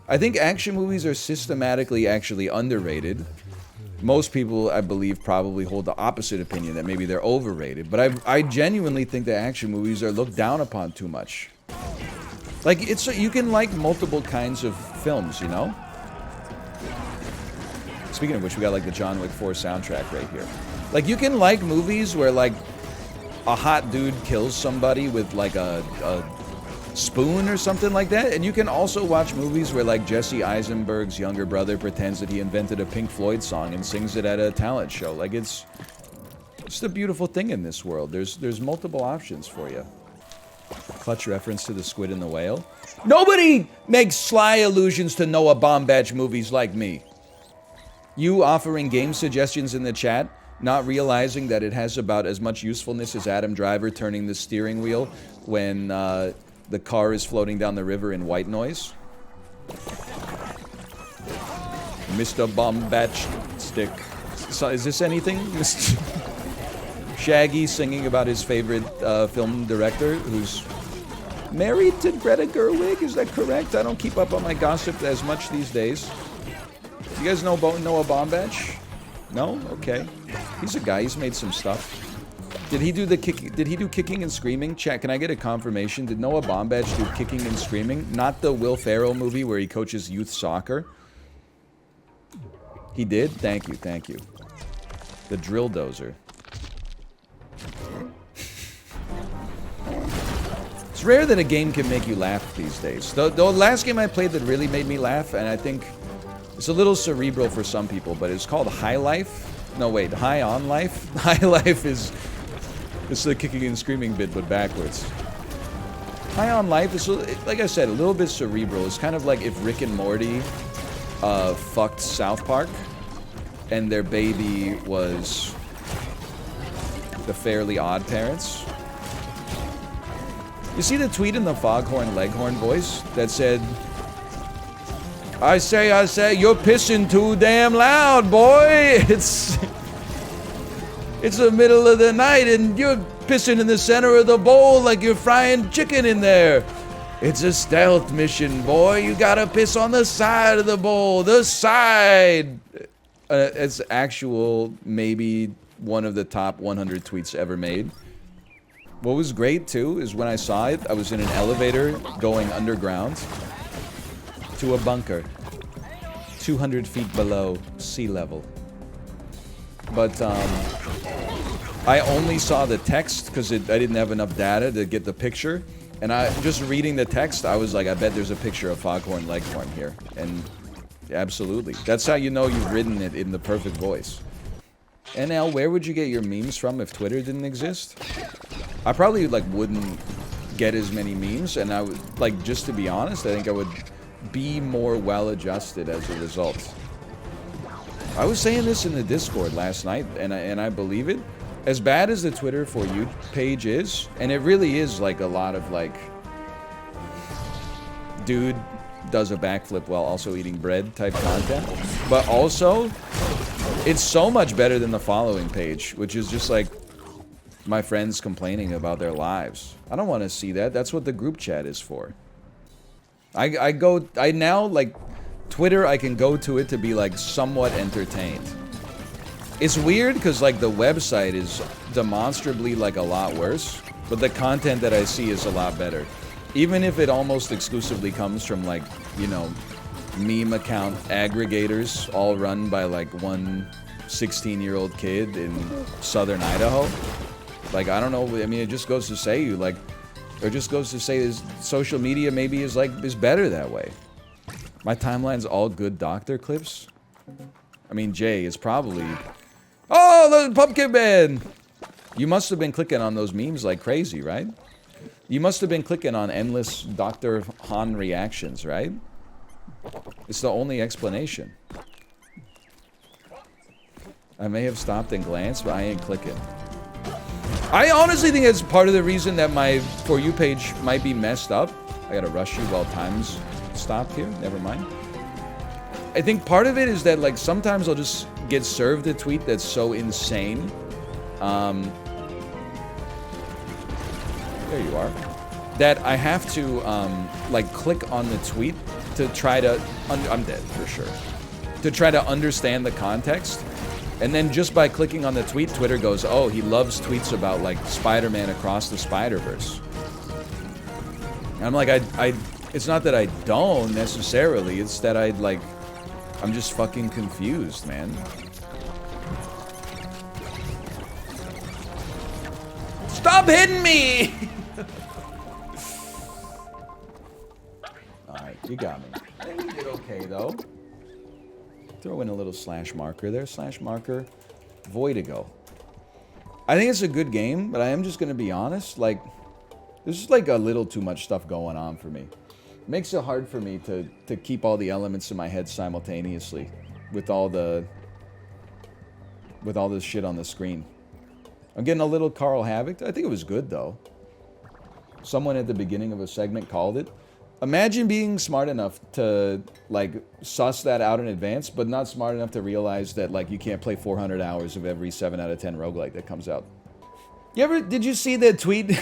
Speaker 1: I think action movies are systematically actually underrated. Most people, I believe, probably hold the opposite opinion, that maybe they're overrated. But I genuinely think that action movies are looked down upon too much. Like, you can like multiple kinds of films, you know? Speaking of which, we got like the John Wick 4 soundtrack right here. Like, you can like movies where like a hot dude kills somebody with like a spoon or something like that, and you can also watch movies where like Jesse Eisenberg's younger brother pretends that he invented a Pink Floyd song and sings it at a talent show. Like, it's a beautiful thing in this world. There's multiple options for you. Clutch reference to the squid and the whale. Nobody makes sly allusions to Noah Baumbach movies like me. You offering game suggestions in the chat, not realizing that it has about as much usefulness as Adam Driver turning the steering wheel when the car is floating down the river in white noise. Mr. Baumbach stick. So, is this anything? Shaggy singing about his favorite film director, who's married to Greta Gerwig. Is that correct? I don't keep up on my gossip as much these days. You guys know Noah Baumbach? No? Okay. He's a guy. He's made some stuff. Did he do Kicking and Screaming? Chat, can I get a confirmation? Did Noah Baumbach do Kicking and Screaming? Not the Will Ferrell movie where he coaches youth soccer. He did? Thank you, thank you. The Drill Dozer. It's rare that a game can make you laugh these days. The last game I played that really made me laugh, and I think it's a little cerebral for some people, but it's called High Life. No, wait, High on Life? High Life is... It's the Kicking and Screaming bit, but backwards. High on Life is, like I said, a little bit cerebral. It's kind of like if Rick and Morty fucked South Park, and their baby was the Fairly Odd Parents. You see the tweet in the Foghorn Leghorn voice that said, I say, you're pissing too damn loud, boy. It's the middle of the night and you're pissing in the center of the bowl like you're frying chicken in there. It's a stealth mission, boy. You gotta piss on the side of the bowl. The side. It's actual, maybe one of the top 100 tweets ever made. What was great too is when I saw it, I was in an elevator going underground to a bunker 200 feet below sea level. But I only saw the text because I didn't have enough data to get the picture. And I just reading the text, I was like, I bet there's a picture of Foghorn Leghorn here. And absolutely. That's how you know you've written it in the perfect voice. NL, where would you get your memes from if Twitter didn't exist? I probably like wouldn't get as many memes, and I would like, just to be honest, I think I would be more well-adjusted as a result. I was saying this in the Discord last night, and I believe it. As bad as the Twitter For You page is, and it really is like a lot of like, dude does a backflip while also eating bread type content, but also it's so much better than the following page, which is just like my friends complaining about their lives. I don't want to see that. That's what the group chat is for. I now, like, Twitter, I can go to it to be, like, somewhat entertained. It's weird because, like, the website is demonstrably, like, a lot worse, but the content that I see is a lot better. Even if it almost exclusively comes from, like, you know, meme account aggregators, all run by, like, one 16-year-old kid in southern Idaho. Like, I don't know, I mean, it just goes to say you, like, or just goes to say this social media maybe is, like, is better that way. My timeline's all good doctor clips. I mean, Jay is probably... Oh, the Pumpkin Man! You must have been clicking on those memes like crazy, right? You must have been clicking on endless Dr. Han reactions, right? It's the only explanation. I may have stopped and glanced, but I ain't clicking. I honestly think it's part of the reason that my For You page might be messed up. I gotta rush you while time's stopped here. Never mind. I think part of it is that, like, sometimes I'll just get served a tweet that's so insane. There you are. That I have to, like, click on the tweet to try to... I'm dead, for sure. To try to understand the context. And then just by clicking on the tweet, Twitter goes, oh, he loves tweets about, like, Spider-Man Across the Spider-Verse. And I'm like, it's not that I don't, necessarily. It's that I'm just fucking confused, man. Stop hitting me! Alright, you got me. I think we did okay, though. Throw in a little slash marker there. Slash marker. Voidigo. I think it's a good game, but I am just going to be honest. Like, there's just like a little too much stuff going on for me. It makes it hard for me to keep all the elements in my head simultaneously with all this shit on the screen. I'm getting a little Carl Havoc. I think it was good, though. Someone at the beginning of a segment called it. Imagine being smart enough to, like, suss that out in advance, but not smart enough to realize that, like, you can't play 400 hours of every 7 out of 10 roguelike that comes out. Did you see that tweet?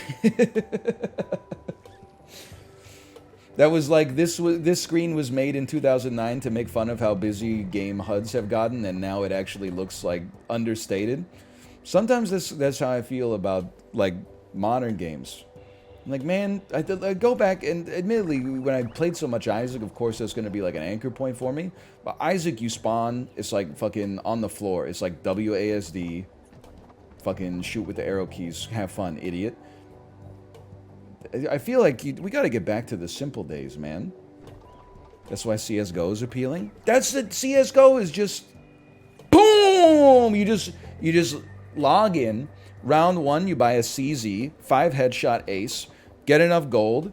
Speaker 1: That was like, this screen was made in 2009 to make fun of how busy game HUDs have gotten, and now it actually looks, like, understated. Sometimes that's how I feel about, like, modern games. Like, man, I go back, and admittedly, when I played so much Isaac, of course, that's going to be, like, an anchor point for me. But Isaac, you spawn, it's, like, fucking on the floor. It's, like, WASD, fucking shoot with the arrow keys, have fun, idiot. I feel like we got to get back to the simple days, man. That's why CSGO is appealing. That's it. CSGO is just... Boom! You just log in. Round 1, you buy a CZ, 5 headshot ace, get enough gold,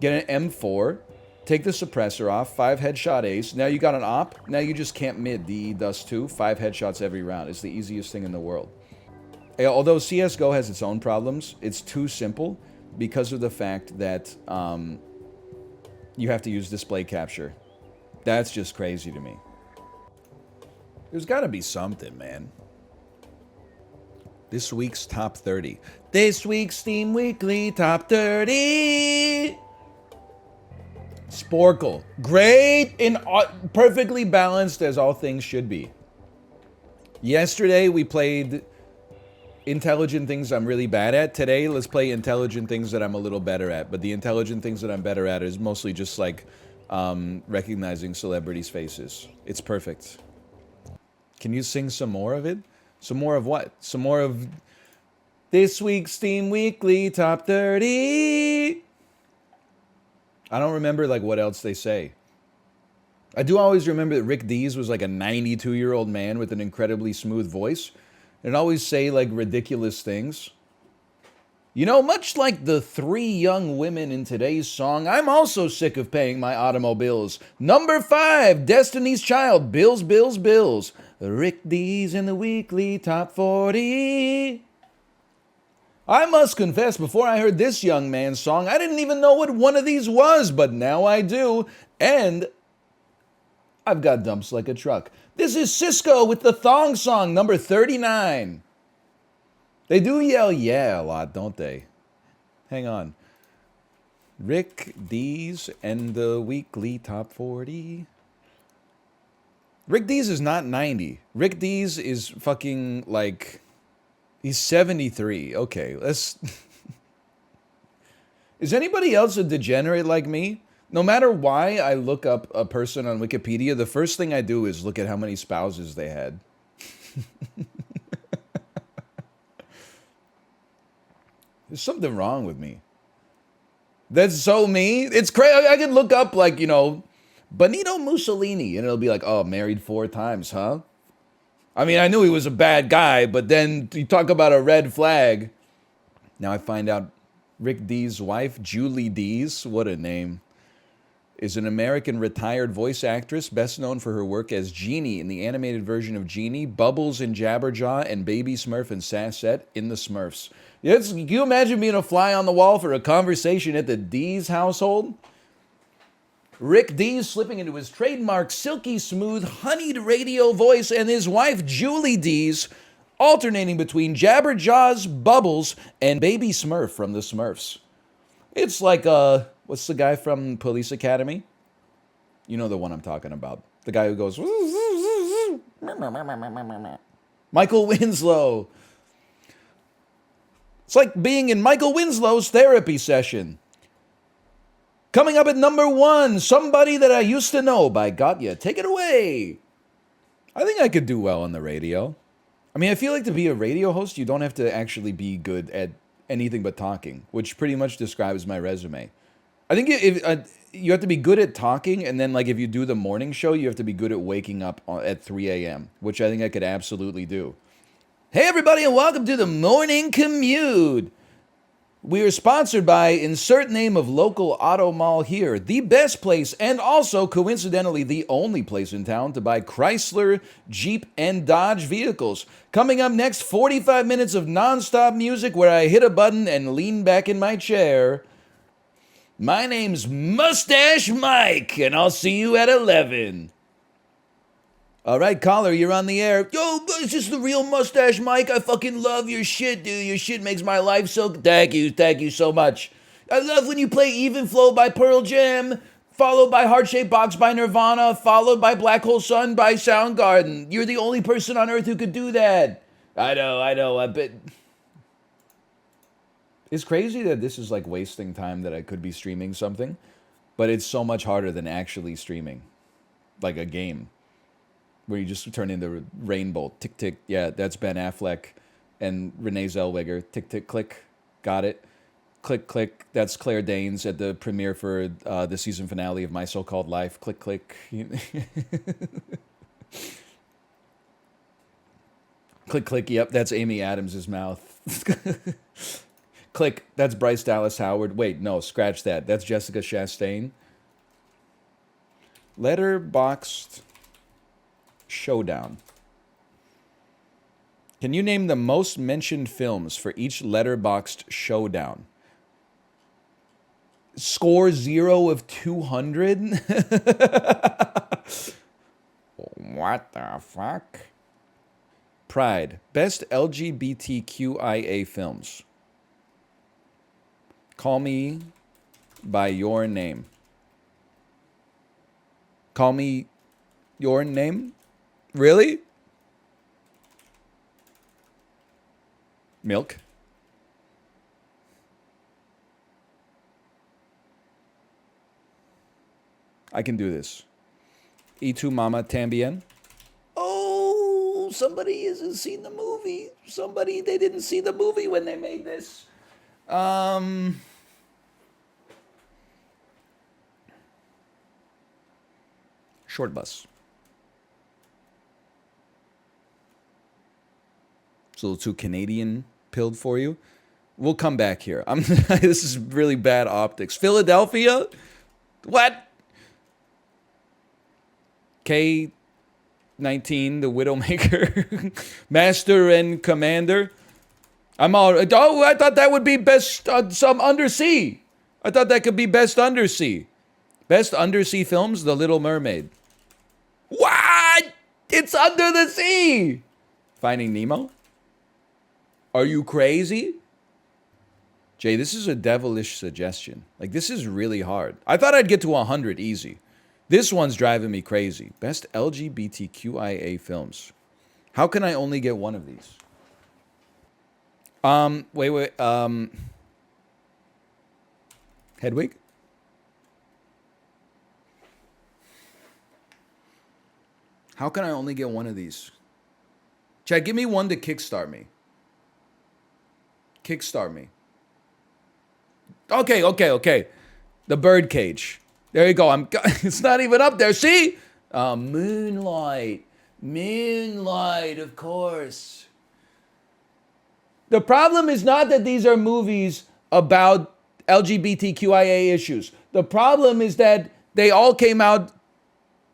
Speaker 1: get an M4, take the suppressor off, 5 headshot ace. Now you got an op. Now you just can't mid DE dust 2, 5 headshots every round. It's the easiest thing in the world. Although CSGO has its own problems, it's too simple because of the fact that you have to use display capture. That's just crazy to me. There's got to be something, man. This week's top 30. This week's Steam Weekly top 30. Sporcle. Great and perfectly balanced as all things should be. Yesterday we played intelligent things I'm really bad at. Today, let's play intelligent things that I'm a little better at. But the intelligent things that I'm better at is mostly just like recognizing celebrities' faces. It's perfect. Can you sing some more of it? Some more of what? Some more of this week's Steam Weekly Top 30. I don't remember like what else they say. I do always remember that Rick Dees was like a 92-year-old man with an incredibly smooth voice. And always say like ridiculous things. You know, much like the three young women in today's song, I'm also sick of paying my automobiles. Number 5, Destiny's Child, Bills, Bills, Bills. Rick Dees in the weekly top 40. I must confess, before I heard this young man's song, I didn't even know what one of these was, but now I do. And I've got dumps like a truck. This is Cisco with the Thong Song, number 39. They do yell yeah a lot, don't they? Hang on. Rick Dees and the weekly top 40. Rick Dees is not 90. Rick Dees is fucking like... He's 73. Okay, let's... Is anybody else a degenerate like me? No matter why I look up a person on Wikipedia, the first thing I do is look at how many spouses they had. There's something wrong with me. That's so me. It's crazy. I could look up like, you know, Benito Mussolini, and it'll be like, oh, married 4 times, huh? I mean, I knew he was a bad guy, but then you talk about a red flag. Now I find out Rick Dees' wife, Julie Dees, what a name, is an American retired voice actress, best known for her work as Jeannie in the animated version of Jeannie, Bubbles in Jabberjaw, and Baby Smurf and Sassette in The Smurfs. Yes, can you imagine being a fly on the wall for a conversation at the Dees household? Rick Dees slipping into his trademark silky smooth honeyed radio voice, and his wife Julie Dees alternating between Jabberjaws, Bubbles, and Baby Smurf from The Smurfs. It's like, what's the guy from Police Academy? You know the one I'm talking about. The guy who goes... Michael Winslow. It's like being in Michael Winslow's therapy session. Coming up at number 1, Somebody That I Used to Know by Got Ya. Take it away. I think I could do well on the radio. I mean, I feel like to be a radio host, you don't have to actually be good at anything but talking, which pretty much describes my resume. I think you have to be good at talking, and then like if you do the morning show, you have to be good at waking up at 3 a.m., which I think I could absolutely do. Hey everybody, and welcome to the Morning Commute. We are sponsored by insert name of local auto mall here, the best place and also coincidentally the only place in town to buy Chrysler, Jeep, and Dodge vehicles. Coming up next, 45 minutes of non-stop music where I hit a button and lean back in my chair. My name's Mustache Mike, and I'll see you at 11. All right, caller, you're on the air. Yo, is this the real Mustache Mike? I fucking love your shit, dude. Your shit makes my life so... Thank you so much. I love when you play Even Flow by Pearl Jam, followed by Heart Shaped Box by Nirvana, followed by Black Hole Sun by Soundgarden. You're the only person on earth who could do that. I know, I bet... It's crazy that this is like wasting time that I could be streaming something, but it's so much harder than actually streaming, like a game, where you just turn into Rainbow. Tick, tick. Yeah, that's Ben Affleck and Renee Zellweger. Tick, tick, click. Got it. Click, click. That's Claire Danes at the premiere for the season finale of My So-Called Life. Click, click. Click, click. Yep, that's Amy Adams' mouth. Click. That's Bryce Dallas Howard. Wait, no, scratch that. That's Jessica Chastain. Letterboxd Showdown. Can you name the most mentioned films for each Letterboxd Showdown? Score 0 of 200? What the fuck? Pride. Best LGBTQIA films. Call Me by Your Name. Call Me Your Name? Really? Milk. I can do this. E2 Mama Tambien. Oh, somebody hasn't seen the movie. Somebody, they didn't see the movie when they made this. Short bus. It's a little too Canadian pilled for you. We'll come back here. This is really bad optics. Philadelphia? What? K19, the Widowmaker. Master and Commander. I'm all. Oh, I thought that would be best some undersea. I thought that could be best undersea. Best undersea films, The Little Mermaid. What? It's under the sea. Finding Nemo. Are you crazy? Jay, this is a devilish suggestion. Like, this is really hard. I thought I'd get to 100 easy. This one's driving me crazy. Best LGBTQIA films. How can I only get one of these? Wait. Hedwig? How can I only get one of these? Chad, give me one to kickstart me. Kickstart me. Okay. The Birdcage. There you go. It's not even up there. See? Moonlight. Moonlight, of course. The problem is not that these are movies about LGBTQIA issues. The problem is that they all came out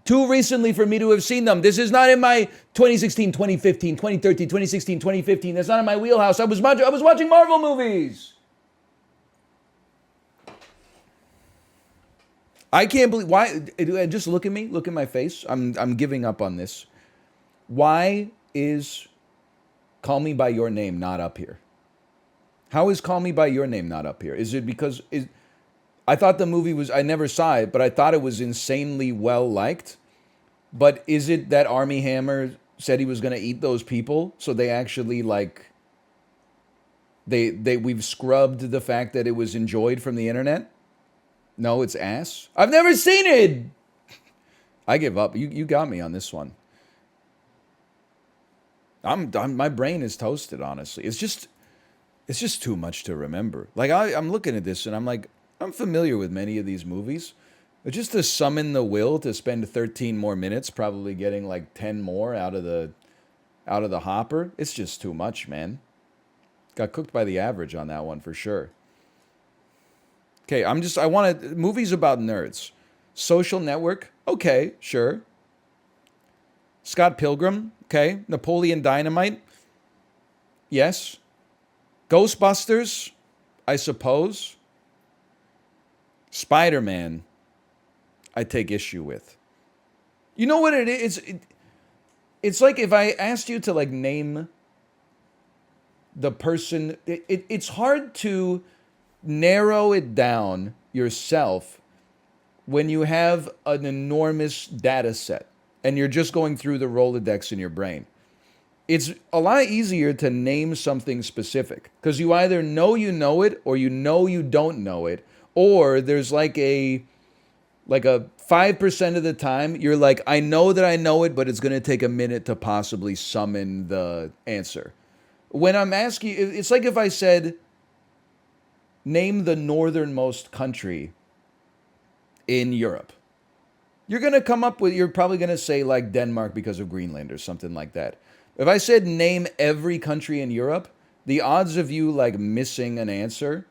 Speaker 1: too recently for me to have seen them. This is not in my 2016, 2015, 2013, 2016, 2015. That's not in my wheelhouse. I was watching Marvel movies. I can't believe why. Just look at me. Look at my face. I'm giving up on this. Why is Call Me by Your Name not up here? How is Call Me by Your Name not up here? Is it because I thought the movie was, I never saw it, but I thought it was insanely well liked. But is it that Armie Hammer said he was going to eat those people, so they actually like we've scrubbed the fact that it was enjoyed from the internet? No, it's ass. I've never seen it. I give up. You got me on this one. My brain is toasted, honestly. It's just too much to remember. Like I'm looking at this and I'm like, I'm familiar with many of these movies. But just to summon the will to spend 13 more minutes, probably getting like 10 more out of the hopper, it's just too much, man. Got cooked by the average on that one for sure. Okay, I want movies about nerds. Social Network, okay, sure. Scott Pilgrim, okay. Napoleon Dynamite, yes. Ghostbusters, I suppose. Spider-Man, I take issue with. You know what it is? It's like if I asked you to like name the person, it's hard to narrow it down yourself when you have an enormous data set and you're just going through the Rolodex in your brain. It's a lot easier to name something specific because you either know you know it or you know you don't know it, or there's like a 5% of the time you're like, I know that I know it, but it's going to take a minute to possibly summon the answer. When I'm asking, it's like if I said, name the northernmost country in Europe. You're going to come up with, you're probably going to say like Denmark because of Greenland or something like that. If I said name every country in Europe, the odds of you like missing an answer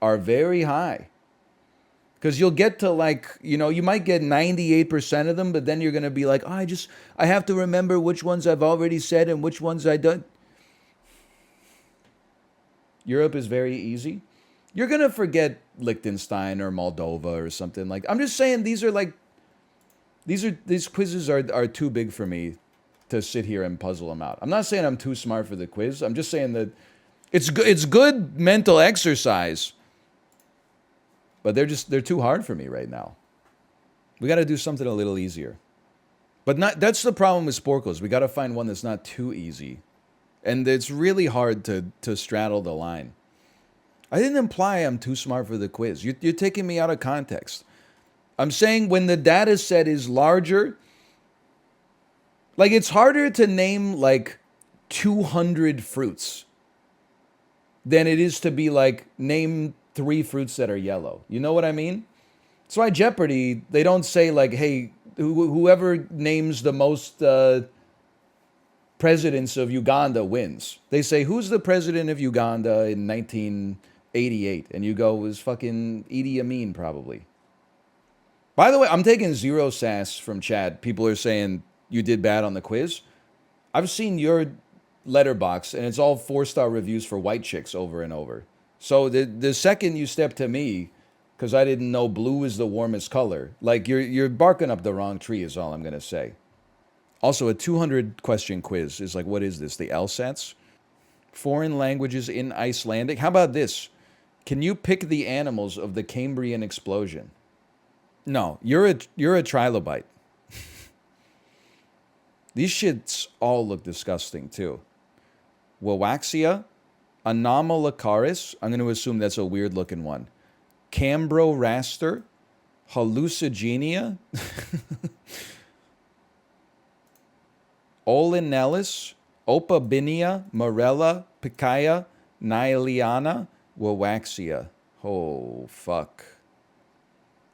Speaker 1: are very high. Because you'll get to like, you might get 98% of them, but then you're going to be like, oh, I have to remember which ones I've already said and which ones I don't. Europe is very easy. You're going to forget Liechtenstein or Moldova or something like. I'm just saying these quizzes are too big for me to sit here and puzzle them out. I'm not saying I'm too smart for the quiz. I'm just saying that it's good mental exercise. But they're too hard for me right now. We got to do something a little easier. But that's the problem with Sporcles. We got to find one that's not too easy. And it's really hard to straddle the line. I didn't imply I'm too smart for the quiz. You're taking me out of context. I'm saying when the data set is larger, like it's harder to name like 200 fruits than it is to be like, name 3 fruits that are yellow. You know what I mean? That's why Jeopardy, they don't say like, hey, whoever names the most presidents of Uganda wins. They say, who's the president of Uganda in 1988? And you go, it was fucking Idi Amin probably. By the way, I'm taking 0 sass from chat. People are saying you did bad on the quiz. I've seen your letterbox, and it's all 4-star reviews for white chicks over and over. So the second you step to me, because I didn't know blue is the warmest color, like you're barking up the wrong tree is all I'm going to say. Also, a 200-question quiz is like, what is this, the LSATs? Foreign languages in Icelandic? How about this? Can you pick the animals of the Cambrian explosion? No, you're a trilobite. These shits all look disgusting too. Wawaxia, Anomalocaris, I'm going to assume that's a weird looking one. Cambroraster, Hallucigenia, Olinellus, Opabinia, Morella, Picaya, Nyliana, Wawaxia. Oh, fuck.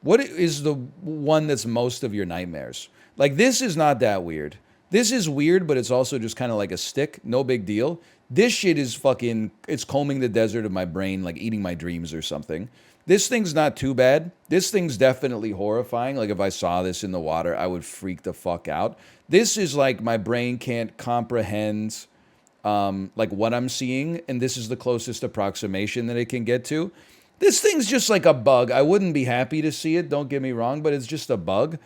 Speaker 1: What is the one that's most of your nightmares? Like, this is not that weird. This is weird, but it's also just kind of like a stick. No big deal. This shit is fucking, it's combing the desert of my brain, like eating my dreams or something. This thing's not too bad. This thing's definitely horrifying. Like, if I saw this in the water, I would freak the fuck out. This is like my brain can't comprehend like what I'm seeing, and this is the closest approximation that it can get to. This thing's just like a bug. I wouldn't be happy to see it, don't get me wrong, but it's just a bug.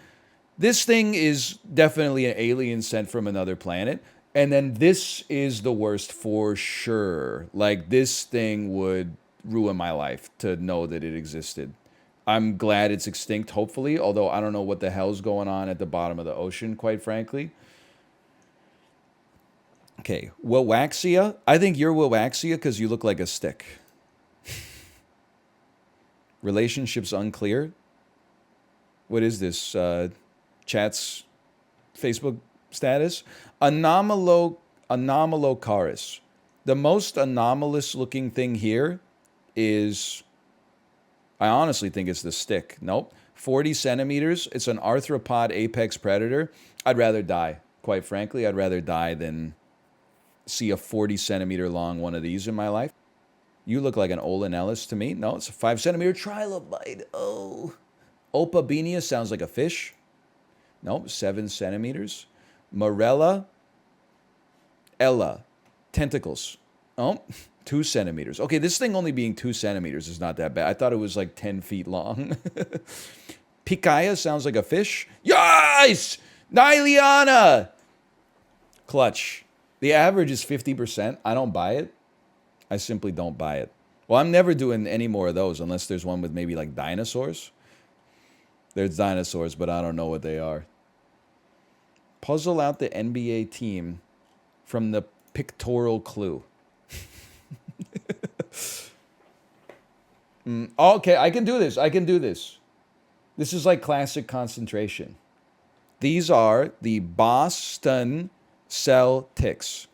Speaker 1: This thing is definitely an alien sent from another planet. And then this is the worst for sure. Like, this thing would ruin my life to know that it existed. I'm glad it's extinct, hopefully, although I don't know what the hell's going on at the bottom of the ocean, quite frankly. Okay, Wawaxia. I think you're Wawaxia because you look like a stick. Relationships unclear. What is this? Chat's Facebook status? Anomalocaris. The most anomalous looking thing here is, I honestly think it's the stick. Nope. 40 centimeters. It's an arthropod apex predator. I'd rather die. Quite frankly, I'd rather die than see a 40 centimeter long one of these in my life. You look like an Olinellus to me. No, it's a 5 centimeter trilobite. Oh. Opabinia sounds like a fish. Nope, 7 centimeters. Morella. Ella. Tentacles. Oh, 2 centimeters. Okay, this thing only being 2 centimeters is not that bad. I thought it was like 10 feet long. Picaya sounds like a fish. Yes! Nyliana! Clutch. The average is 50%. I don't buy it. I simply don't buy it. Well, I'm never doing any more of those unless there's one with maybe like dinosaurs. There's dinosaurs, but I don't know what they are. Puzzle out the NBA team from the pictoral clue. Okay, I can do this. I can do this. This is like classic concentration. These are the Boston Celtics.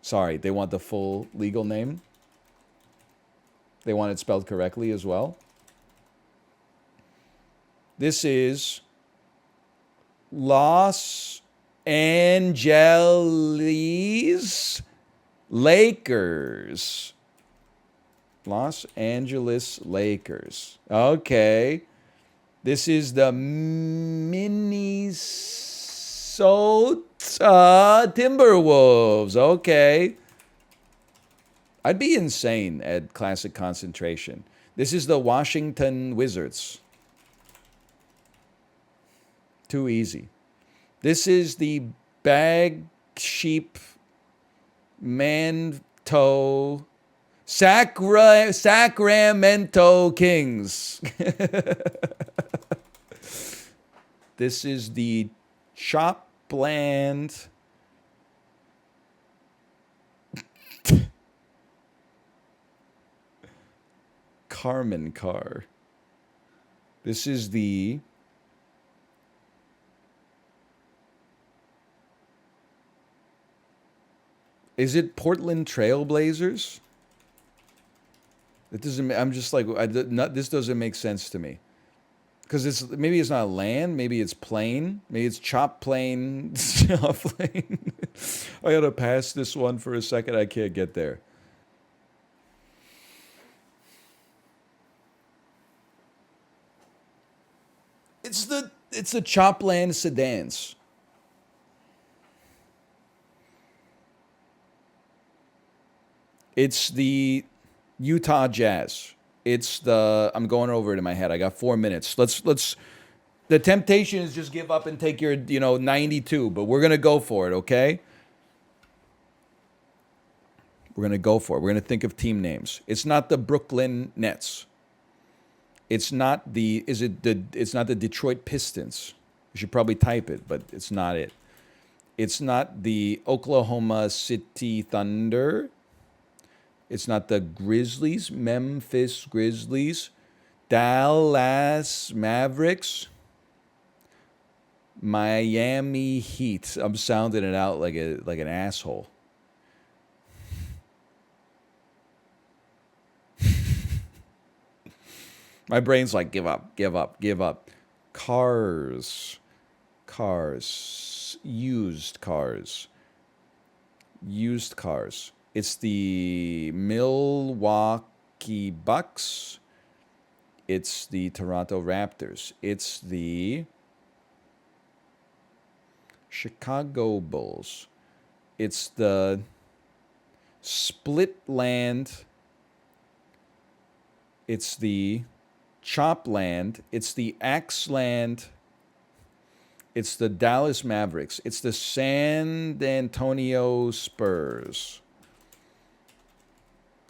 Speaker 1: Sorry, they want the full legal name. They want it spelled correctly as well. This is Los Angeles Lakers. Los Angeles Lakers. Okay. This is the Minnesota Timberwolves. Okay. I'd be insane at classic concentration. This is the Washington Wizards. Too easy. This is the Bag Sheep Manto Sacramento Kings. This is the Shopland Carmen car. This is the... Is it Portland Trailblazers? It doesn't. I'm just like, this doesn't make sense to me. Because maybe it's not land, maybe it's plain, maybe it's chop plain. Chop plain. I gotta pass this one for a second. I can't get there. It's the Chopland sedans. It's the Utah Jazz. It's the... I'm going over it in my head. I got 4 minutes. Let's... The temptation is just give up and take your, 92, but we're going to go for it, okay? We're going to go for it. We're going to think of team names. It's not the Brooklyn Nets. It's not the... It's not the Detroit Pistons. You should probably type it, but it's not it. It's not the Oklahoma City Thunder. It's not the Grizzlies, Memphis Grizzlies, Dallas Mavericks, Miami Heat. I'm sounding it out like an asshole. My brain's like, give up, give up, give up. Cars, used cars. It's the Milwaukee Bucks. It's the Toronto Raptors. It's the Chicago Bulls. It's the Split Land. It's the Chop Land. It's the Axe Land. It's the Dallas Mavericks. It's the San Antonio Spurs.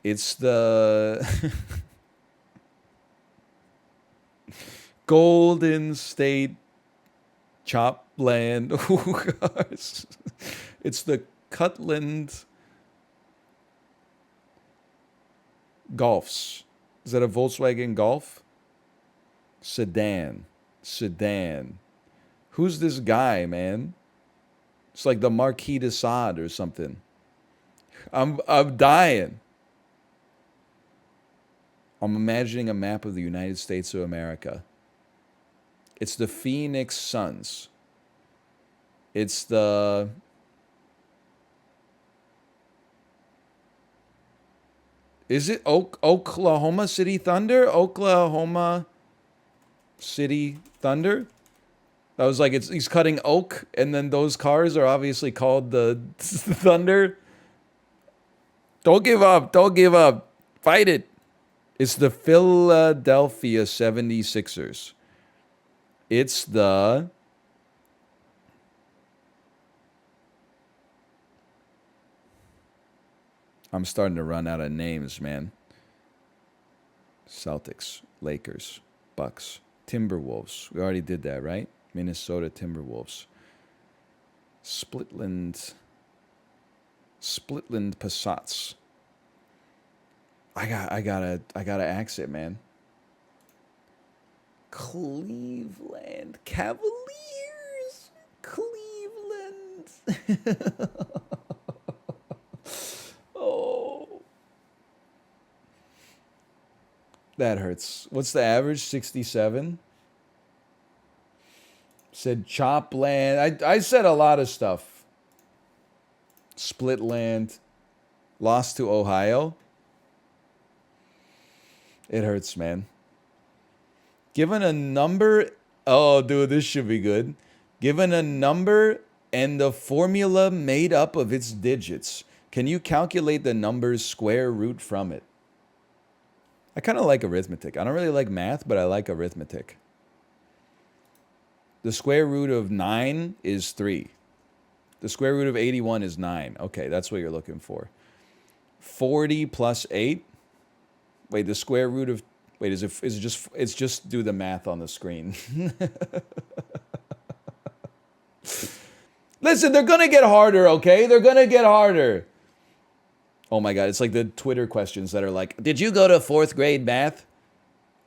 Speaker 1: It's the Golden State Chopland. It's the Cutland Golfs. Is that a Volkswagen Golf? Sedan. Who's this guy, man? It's like the Marquis de Sade or something. I'm dying. I'm imagining a map of the United States of America. It's the Phoenix Suns. It's the... Is it Oklahoma City Thunder? Oklahoma City Thunder? I was like, he's cutting oak, and then those cars are obviously called the Thunder. Don't give up. Don't give up. Fight it. It's the Philadelphia 76ers. It's the... I'm starting to run out of names, man. Celtics, Lakers, Bucks, Timberwolves. We already did that, right? Minnesota Timberwolves. Splitland Passats. I gotta axe it, man. Cleveland Cavaliers. Cleveland. Oh. That hurts. What's the average? 67? Said chop land. I said a lot of stuff. Split land. Lost to Ohio. It hurts, man. Given a number... Oh, dude, this should be good. Given a number and the formula made up of its digits, can you calculate the number's square root from it? I kind of like arithmetic. I don't really like math, but I like arithmetic. The square root of 9 is 3. The square root of 81 is 9. Okay, that's what you're looking for. 40 plus 8. Wait, the square root of... Wait, is it just... It's just do the math on the screen. Listen, they're going to get harder, okay? They're going to get harder. Oh my God, it's like the Twitter questions that are like, did you go to 4th grade math?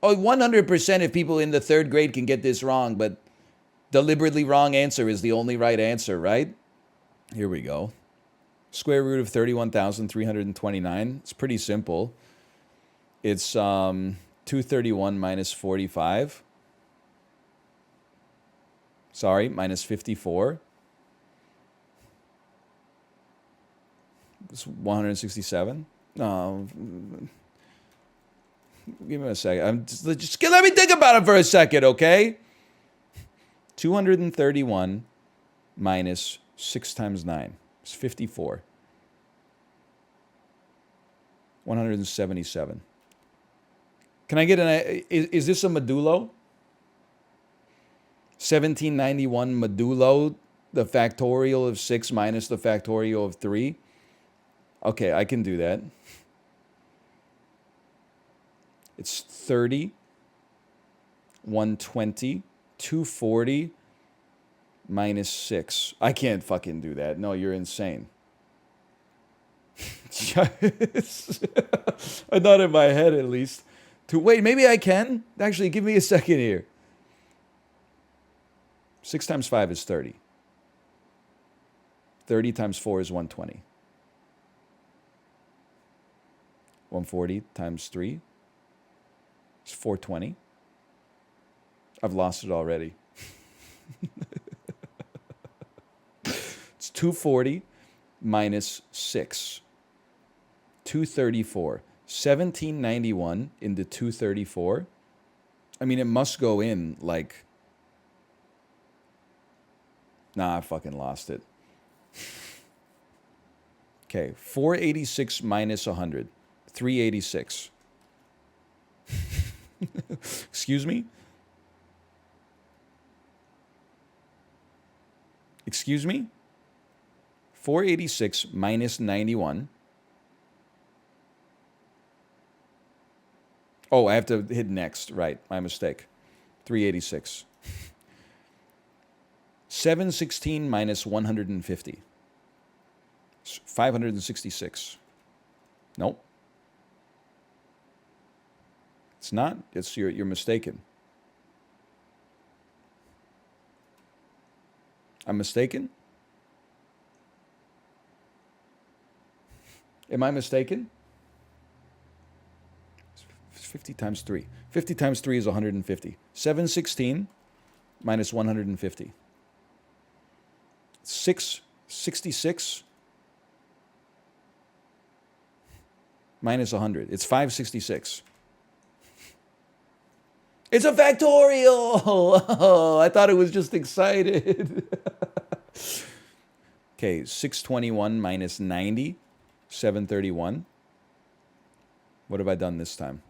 Speaker 1: Oh, 100% if people in the 3rd grade can get this wrong, but deliberately wrong answer is the only right answer, right? Here we go. Square root of 31,329. It's pretty simple. It's 231 minus 45. Sorry, minus 54. It's 167. No. Give me a second. Just let me think about it for a second, okay? 231 minus 6 times 9 is 54. 177. Can I get is this a modulo? 1791 modulo, the factorial of 6 minus the factorial of 3? Okay, I can do that. It's 30, 120, 240 minus 6. I can't fucking do that. No, you're insane. I thought in my head at least. Wait, maybe I can? Actually, give me a second here. 6 times 5 is 30. 30 times 4 is 120. 140 times 3 is 420. I've lost it already. It's 240 minus 6. 234. 1791 into 234. I mean, it must go in like... Nah, I fucking lost it. Okay, 486 minus 100. 386. Excuse me? Excuse me? 486 minus 91. Oh, I have to hit next. Right, my mistake. 386. 716 minus 150. 566. Nope. It's not. It's you're mistaken. I'm mistaken? Am I mistaken? 50 times 3. 50 times 3 is 150. 716 minus 150. 666 minus 100. It's 566. It's a factorial! Oh, I thought it was just excited. Okay, 621 minus 90, 731. What have I done this time?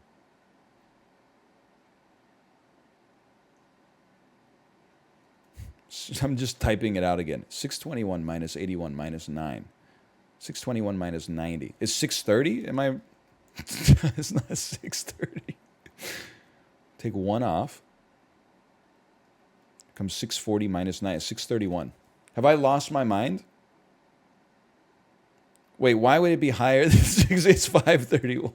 Speaker 1: I'm just typing it out again. 621 minus 81 minus 9. 621 minus 90. Is 630? Am I... It's not 630. Take 1 off. Comes 640 minus 9. 631. Have I lost my mind? Wait, why would it be higher than 6? It's 531.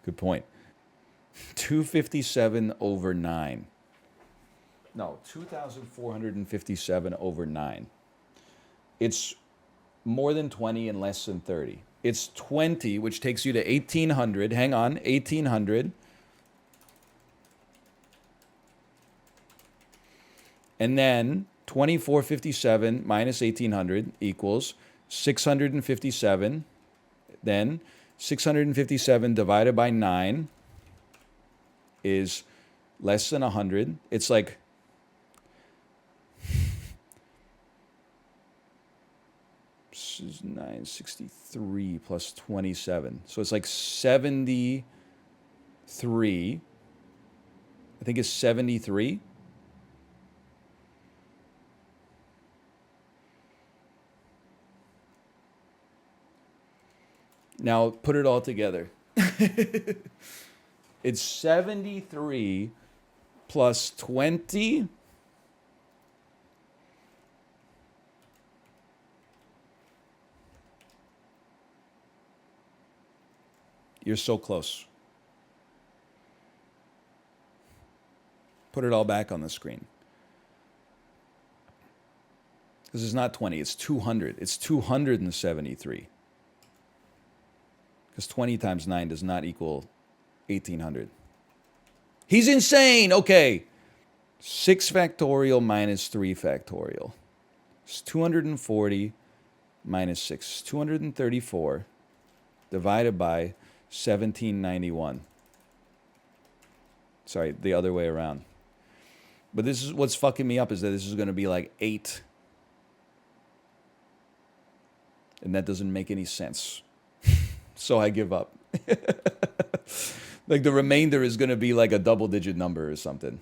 Speaker 1: Good point. 257 over 9. No, 2,457 over 9. It's more than 20 and less than 30. It's 20, which takes you to 1,800. Hang on, 1,800. And then 2,457 minus 1,800 equals 657. Then 657 divided by 9 is less than 100. It's like... 963 plus 27. So it's like 73. I think it's 73. Now put it all together. It's 73 plus 20. You're so close. Put it all back on the screen. This is not 20, it's 200. It's 273. Because 20 times 9 does not equal 1800. He's insane! Okay. 6 factorial minus 3 factorial. It's 240 minus 6. 234 divided by 1791. Sorry, the other way around. But this is what's fucking me up, is that this is going to be like 8. And that doesn't make any sense. So I give up. Like the remainder is going to be like a double-digit number or something.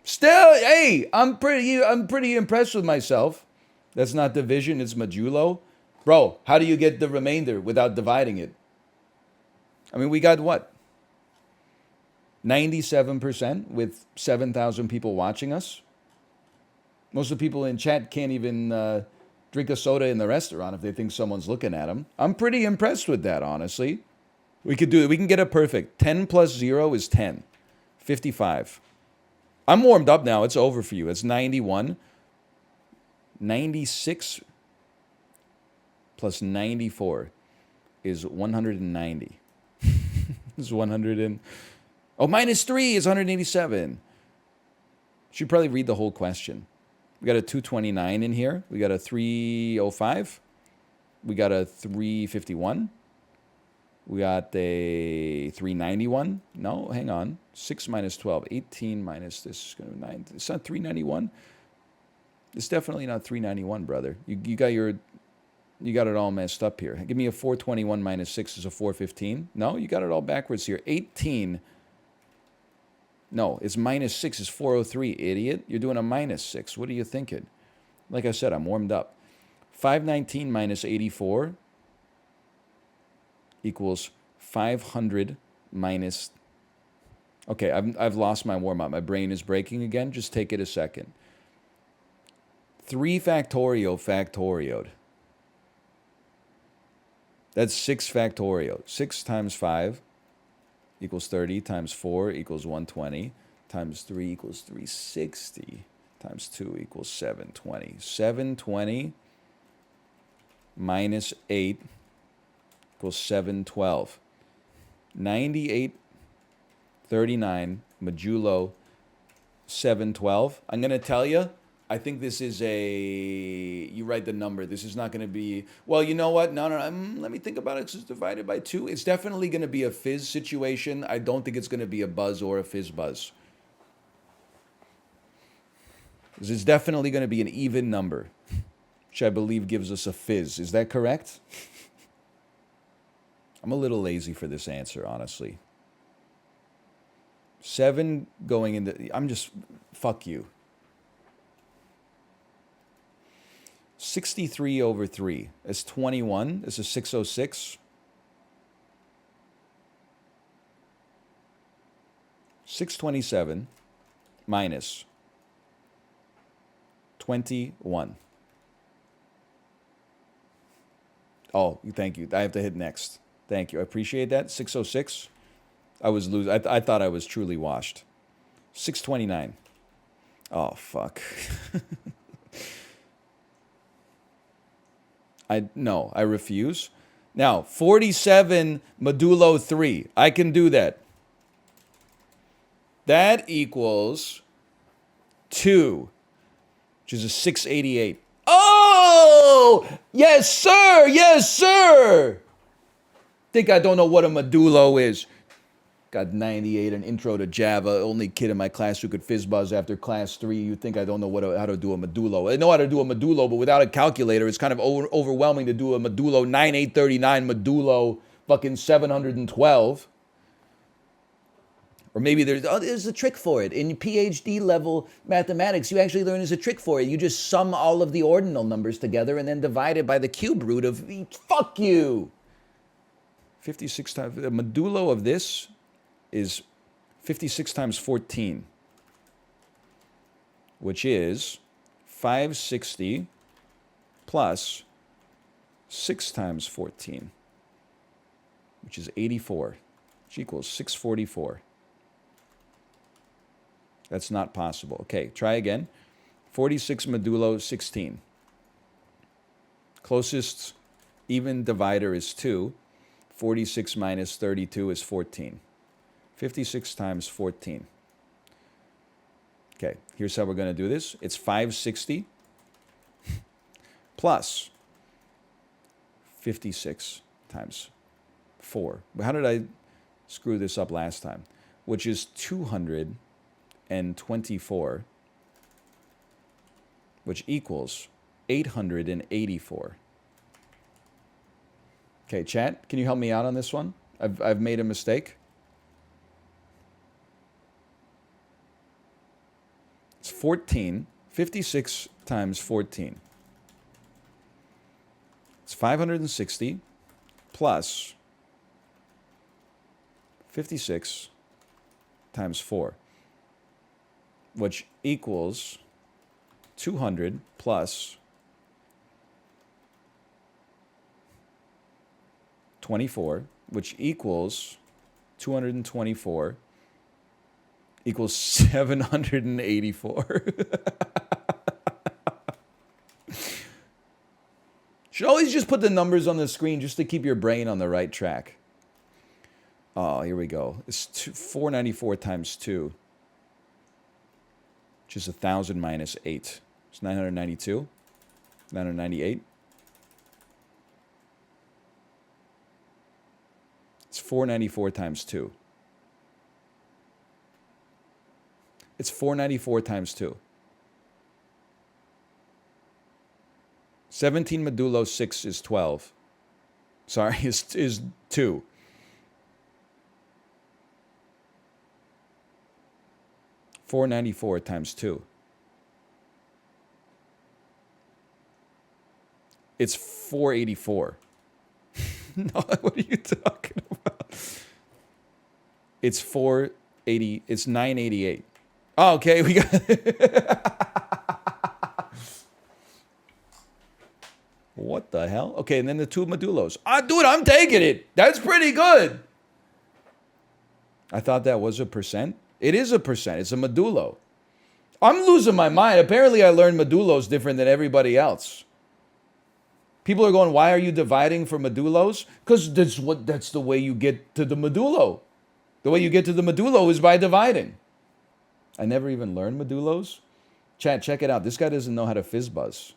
Speaker 1: Still, hey, I'm pretty impressed with myself. That's not division, it's modulo. Bro, how do you get the remainder without dividing it? I mean, we got what? 97% with 7,000 people watching us. Most of the people in chat can't even drink a soda in the restaurant if they think someone's looking at them. I'm pretty impressed with that, honestly. We could do it. We can get it perfect. 10 plus 0 is 10. 55. I'm warmed up now. It's over for you. It's 91. 96 plus 94 is 190. It's 100 and... Oh, minus 3 is 187. Should probably read the whole question. We got a 229 in here. We got a 305. We got a 351. We got a 391. No, hang on. 6 minus 12. 18 minus this is going to be 9. It's not 391. It's definitely not 391, brother. You got it all messed up here. Give me a 421 minus 6 is a 415. No, you got it all backwards here. 18. No, it's minus 6 is 403, idiot. You're doing a minus 6. What are you thinking? Like I said, I'm warmed up. 519 minus 84 equals 500 minus... Okay, I've lost my warm-up. My brain is breaking again. Just take it a second. 3 factorial factorioed. That's 6 factorial. 6 times 5 equals 30, times 4 equals 120, times 3 equals 360, times 2 equals 720. 720 minus 8 equals 712. 9839 modulo 712. I'm going to tell you, I think this is you write the number. This is not going to be, well, you know what? No. Let me think about it. It's divided by 2. It's definitely going to be a fizz situation. I don't think it's going to be a buzz or a fizz buzz. This is definitely going to be an even number, which I believe gives us a fizz. Is that correct? I'm a little lazy for this answer, honestly. 7 going into, I'm just, fuck you. 63 over 3 is 21. This is 606. 627 minus 21. Oh, thank you. I have to hit next. Thank you. I appreciate that. 606. I was losing. I thought I was truly washed. 629. Oh, fuck. No, I refuse. Now, 47 modulo 3. I can do that. That equals 2, which is a 688. Oh! Yes, sir! Yes, sir! Think I don't know what a modulo is. Got 98 in Intro to Java. Only kid in my class who could fizz buzz after class 3. You think I don't know how to do a modulo. I know how to do a modulo, but without a calculator, it's kind of overwhelming to do a modulo 9839 modulo fucking 712. Or maybe there's a trick for it. In PhD level mathematics, you actually learn there's a trick for it. You just sum all of the ordinal numbers together and then divide it by the cube root of... Fuck you! 56 times... The modulo of this is 56 times 14, which is 560 plus 6 times 14. which is 84, which equals 644. That's not possible. Okay, try again. 46 modulo 16. Closest even divider is 2. 46 minus 32 is 14. 56 times 14. Okay, here's how we're going to do this. It's 560 plus 56 times 4. How did I screw this up last time? Which is 224, which equals 884. Okay, chat, can you help me out on this one? I've made a mistake. It's 14. 56 times 14. It's 560 plus 56 times 4, which equals 200 plus 24, which equals 224 equals 784. Should always just put the numbers on the screen just to keep your brain on the right track. Oh, here we go. It's 494 times 2, which is 1,000 minus 8. It's 992, 998. It's 494 times 2. It's 494 times 2. 17 modulo 6 is 12. Sorry, is 2. $494 times 2. It's 484. No, what are you talking about? It's 480. It's 988. Oh, okay, we got What the hell? Okay, and then the 2 modulos. Ah, dude, I'm taking it. That's pretty good. I thought that was a percent. It is a percent. It's a modulo. I'm losing my mind. Apparently, I learned modulos different than everybody else. People are going, why are you dividing for modulos? Because that's the way you get to the modulo. The way you get to the modulo is by dividing. I never even learned modulos. Chat, check it out. This guy doesn't know how to fizz buzz.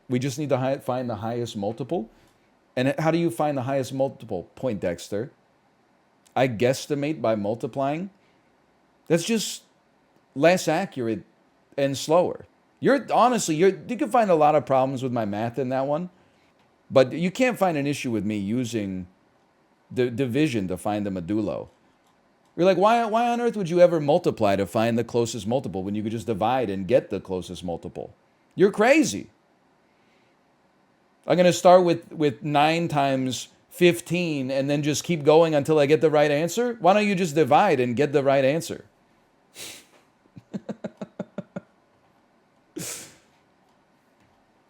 Speaker 1: We just need to find the highest multiple. And how do you find the highest multiple? Point Dexter. I guesstimate by multiplying. That's just less accurate and slower. Honestly, you can find a lot of problems with my math in that one, but you can't find an issue with me using the division to find the modulo. You're like, why on earth would you ever multiply to find the closest multiple when you could just divide and get the closest multiple? You're crazy. I'm going to start with 9 times 15 and then just keep going until I get the right answer? Why don't you just divide and get the right answer?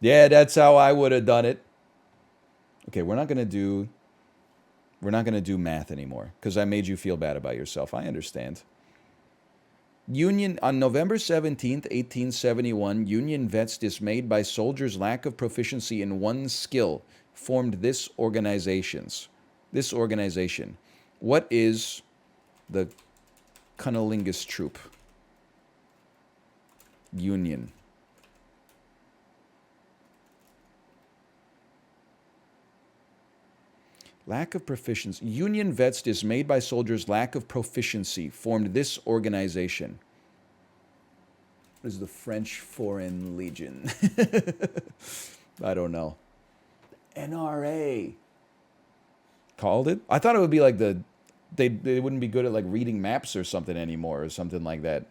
Speaker 1: Yeah, that's how I would have done it. Okay, we're not going to do math anymore because I made you feel bad about yourself. I understand. On November 17th, 1871, Union vets dismayed by soldiers' lack of proficiency in one skill formed this organization. What is the Cunnilingus Troop? Union. Lack of proficiency. Union vets dismayed by soldiers' lack of proficiency formed this organization. What is the French Foreign Legion? I don't know. NRA. Called it? I thought it would be like they wouldn't be good at like reading maps or something anymore or something like that.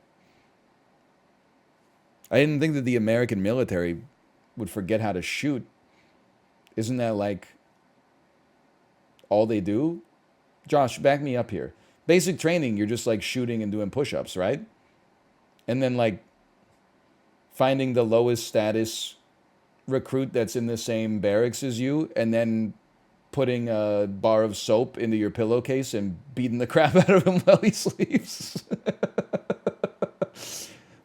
Speaker 1: I didn't think that the American military would forget how to shoot. Isn't that like all they do? Josh, back me up here. Basic training, you're just like shooting and doing push-ups, right? And then like finding the lowest status recruit that's in the same barracks as you and then putting a bar of soap into your pillowcase and beating the crap out of him while he sleeps.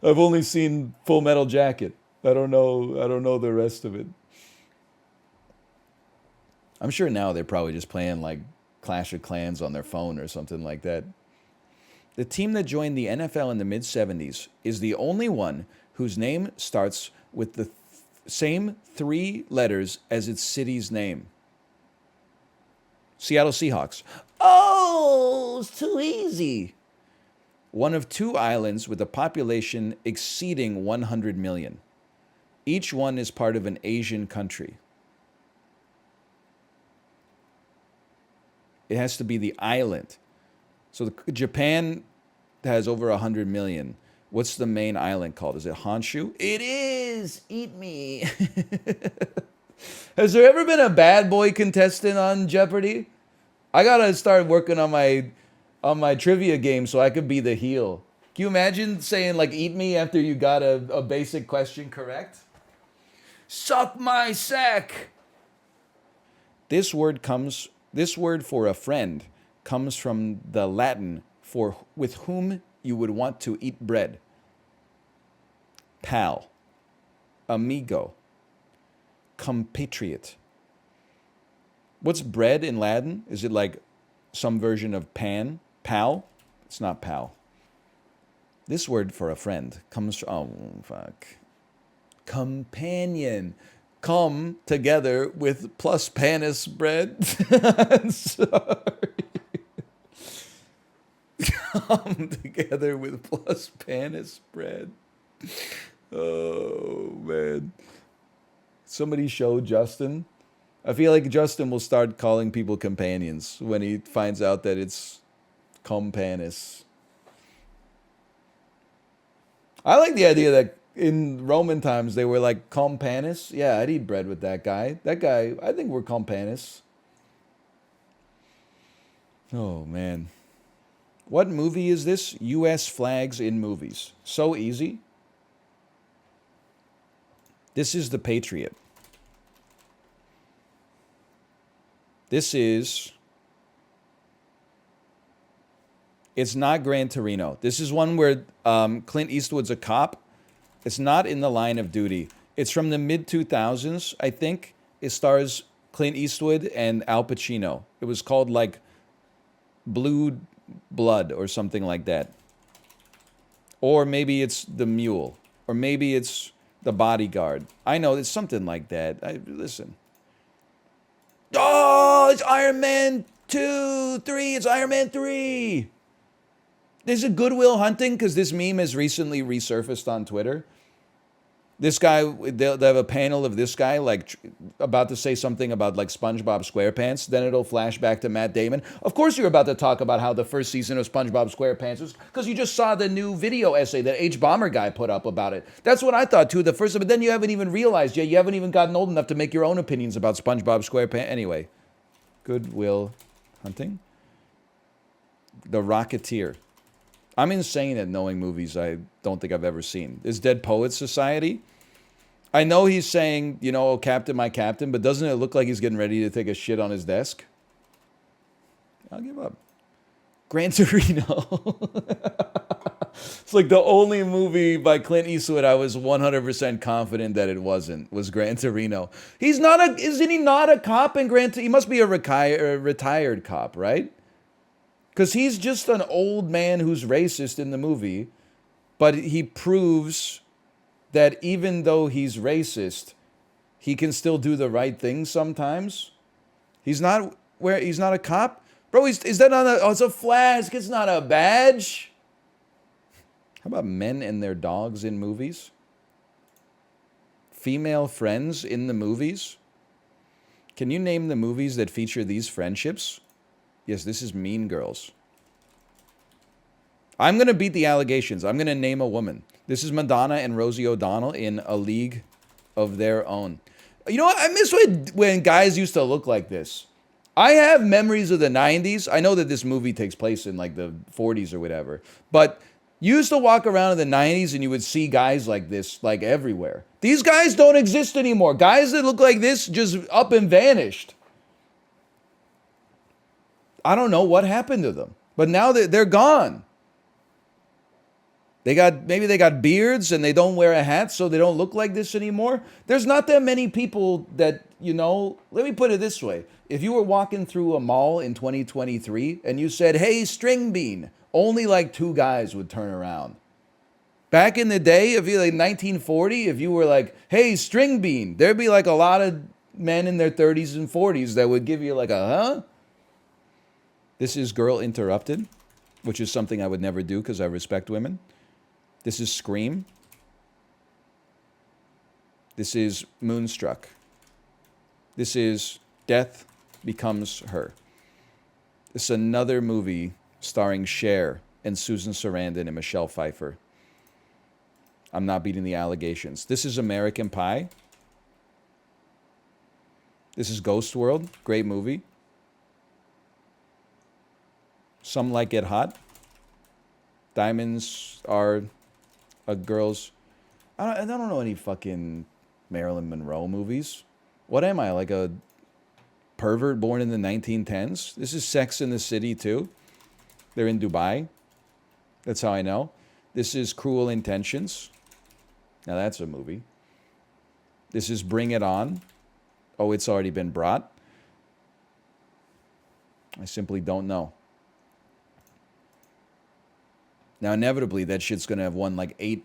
Speaker 1: I've only seen Full Metal Jacket. I don't know the rest of it. I'm sure now they're probably just playing like Clash of Clans on their phone or something like that. The team that joined the NFL in the mid-70s is the only one whose name starts with the same 3 letters as its city's name. Seattle Seahawks. Oh, it's too easy. One of 2 islands with a population exceeding 100 million. Each one is part of an Asian country. It has to be the island. So Japan has over 100 million. What's the main island called? Is it Honshu? It is! Eat me! Has there ever been a bad boy contestant on Jeopardy? I gotta start working on my trivia game so I could be the heel. Can you imagine saying like eat me after you got a basic question correct? Suck my sack! This word for a friend comes from the Latin for with whom you would want to eat bread. Pal, amigo, compatriot. What's bread in Latin? Is it like some version of pan? Pal? It's not pal. This word for a friend comes from, oh, fuck. Companion. Come together with plus panis bread. Sorry. Come together with plus panis bread. Oh, man. Somebody show Justin. I feel like Justin will start calling people companions when he finds out that it's companis. I like the idea that in Roman times they were like companis. Yeah, I'd eat bread with that guy. That guy, I think we're companis. Oh, man. What movie is this? U.S. flags in movies. So easy. This is The Patriot. This is... It's not Gran Torino. This is one where Clint Eastwood's a cop. It's not In the Line of Duty. It's from the mid-2000s, I think. It stars Clint Eastwood and Al Pacino. It was called, like, Blue Blood or something like that. Or maybe it's The Mule. Or maybe it's The Bodyguard. I know, it's something like that. Listen. Oh, it's Iron Man 2, 3. It's Iron Man 3. There's a Goodwill Hunting, because this meme has recently resurfaced on Twitter. This guy, they'll have a panel of this guy, like, about to say something about, like, SpongeBob SquarePants. Then it'll flash back to Matt Damon. Of course you're about to talk about how the first season of SpongeBob SquarePants was, because you just saw the new video essay that H-Bomber guy put up about it. That's what I thought, too, the first, but then you haven't even realized yet. You haven't even gotten old enough to make your own opinions about SpongeBob SquarePants. Anyway, Goodwill Hunting. The Rocketeer. I'm insane at knowing movies I don't think I've ever seen. Is Dead Poets Society? I know he's saying, you know, oh, Captain, my Captain, but doesn't it look like he's getting ready to take a shit on his desk? I'll give up. Gran Torino. It's like the only movie by Clint Eastwood I was 100% confident that it wasn't, was Gran Torino. Isn't he not a cop in Gran Torino? He must be a retired cop, right? Because he's just an old man who's racist in the movie, but he proves that even though he's racist, he can still do the right thing sometimes. He's not a cop? Bro, is that not it's a flask, it's not a badge. How about men and their dogs in movies? Female friends in the movies? Can you name the movies that feature these friendships? Yes, this is Mean Girls. I'm going to beat the allegations. I'm going to name a woman. This is Madonna and Rosie O'Donnell in A League of Their Own. You know what? I miss when guys used to look like this. I have memories of the 90s. I know that this movie takes place in like the 40s or whatever. But you used to walk around in the 90s and you would see guys like this like everywhere. These guys don't exist anymore. Guys that look like this just up and vanished. I don't know what happened to them. But now they're gone. Maybe they got beards and they don't wear a hat, so they don't look like this anymore. There's not that many people that, let me put it this way. If you were walking through a mall in 2023 and you said, "Hey, string bean," only like 2 guys would turn around. Back in the day, if you like 1940, if you were like, "Hey, string bean," there'd be like a lot of men in their 30s and 40s that would give you like a huh? This is Girl Interrupted, which is something I would never do because I respect women. This is Scream. This is Moonstruck. This is Death Becomes Her. This is another movie starring Cher and Susan Sarandon and Michelle Pfeiffer. I'm not beating the allegations. This is American Pie. This is Ghost World. Great movie. Some Like It Hot. Diamonds Are a Girl's... I don't know any fucking Marilyn Monroe movies. What am I, like a pervert born in the 1910s? This is Sex in the City, too. They're in Dubai. That's how I know. This is Cruel Intentions. Now that's a movie. This is Bring It On. Oh, it's already been brought. I simply don't know. Now, inevitably, that shit's going to have won like 8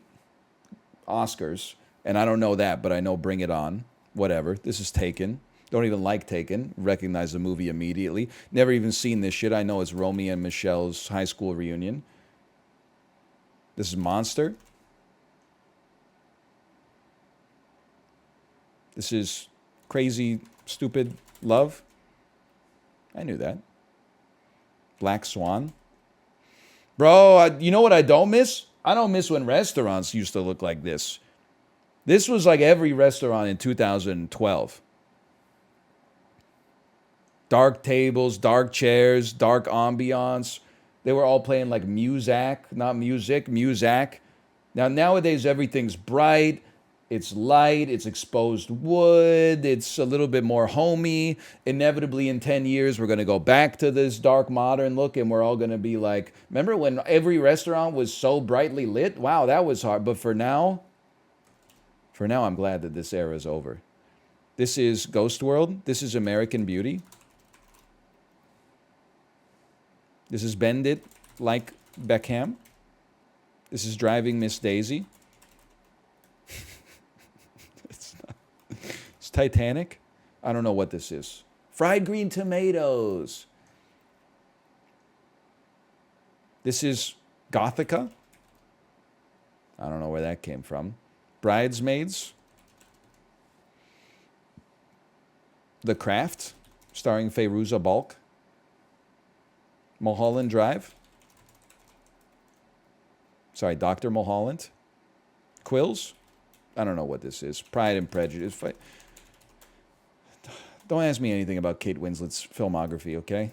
Speaker 1: Oscars. And I don't know that, but I know Bring It On. Whatever. This is Taken. Don't even like Taken. Recognize the movie immediately. Never even seen this shit. I know it's Romy and Michelle's high school reunion. This is Monster. This is Crazy Stupid Love. I knew that. Black Swan. Bro, you know what I don't miss? I don't miss when restaurants used to look like this. This was like every restaurant in 2012. Dark tables, dark chairs, dark ambiance. They were all playing like Muzak, not music, Muzak. Now, nowadays, everything's bright. It's light, it's exposed wood, it's a little bit more homey. Inevitably, in 10 years, we're going to go back to this dark modern look and we're all going to be like, remember when every restaurant was so brightly lit? Wow, that was hard. But for now, I'm glad that this era is over. This is Ghost World. This is American Beauty. This is Bend It Like Beckham. This is Driving Miss Daisy. It's Titanic. I don't know what this is. Fried green tomatoes. This is Gothica. I don't know where that came from. Bridesmaids. The Craft, starring Fairuza Balk. Mulholland Drive. Sorry, Dr. Mulholland. Quills. I don't know what this is. Pride and Prejudice. Don't ask me anything about Kate Winslet's filmography, okay?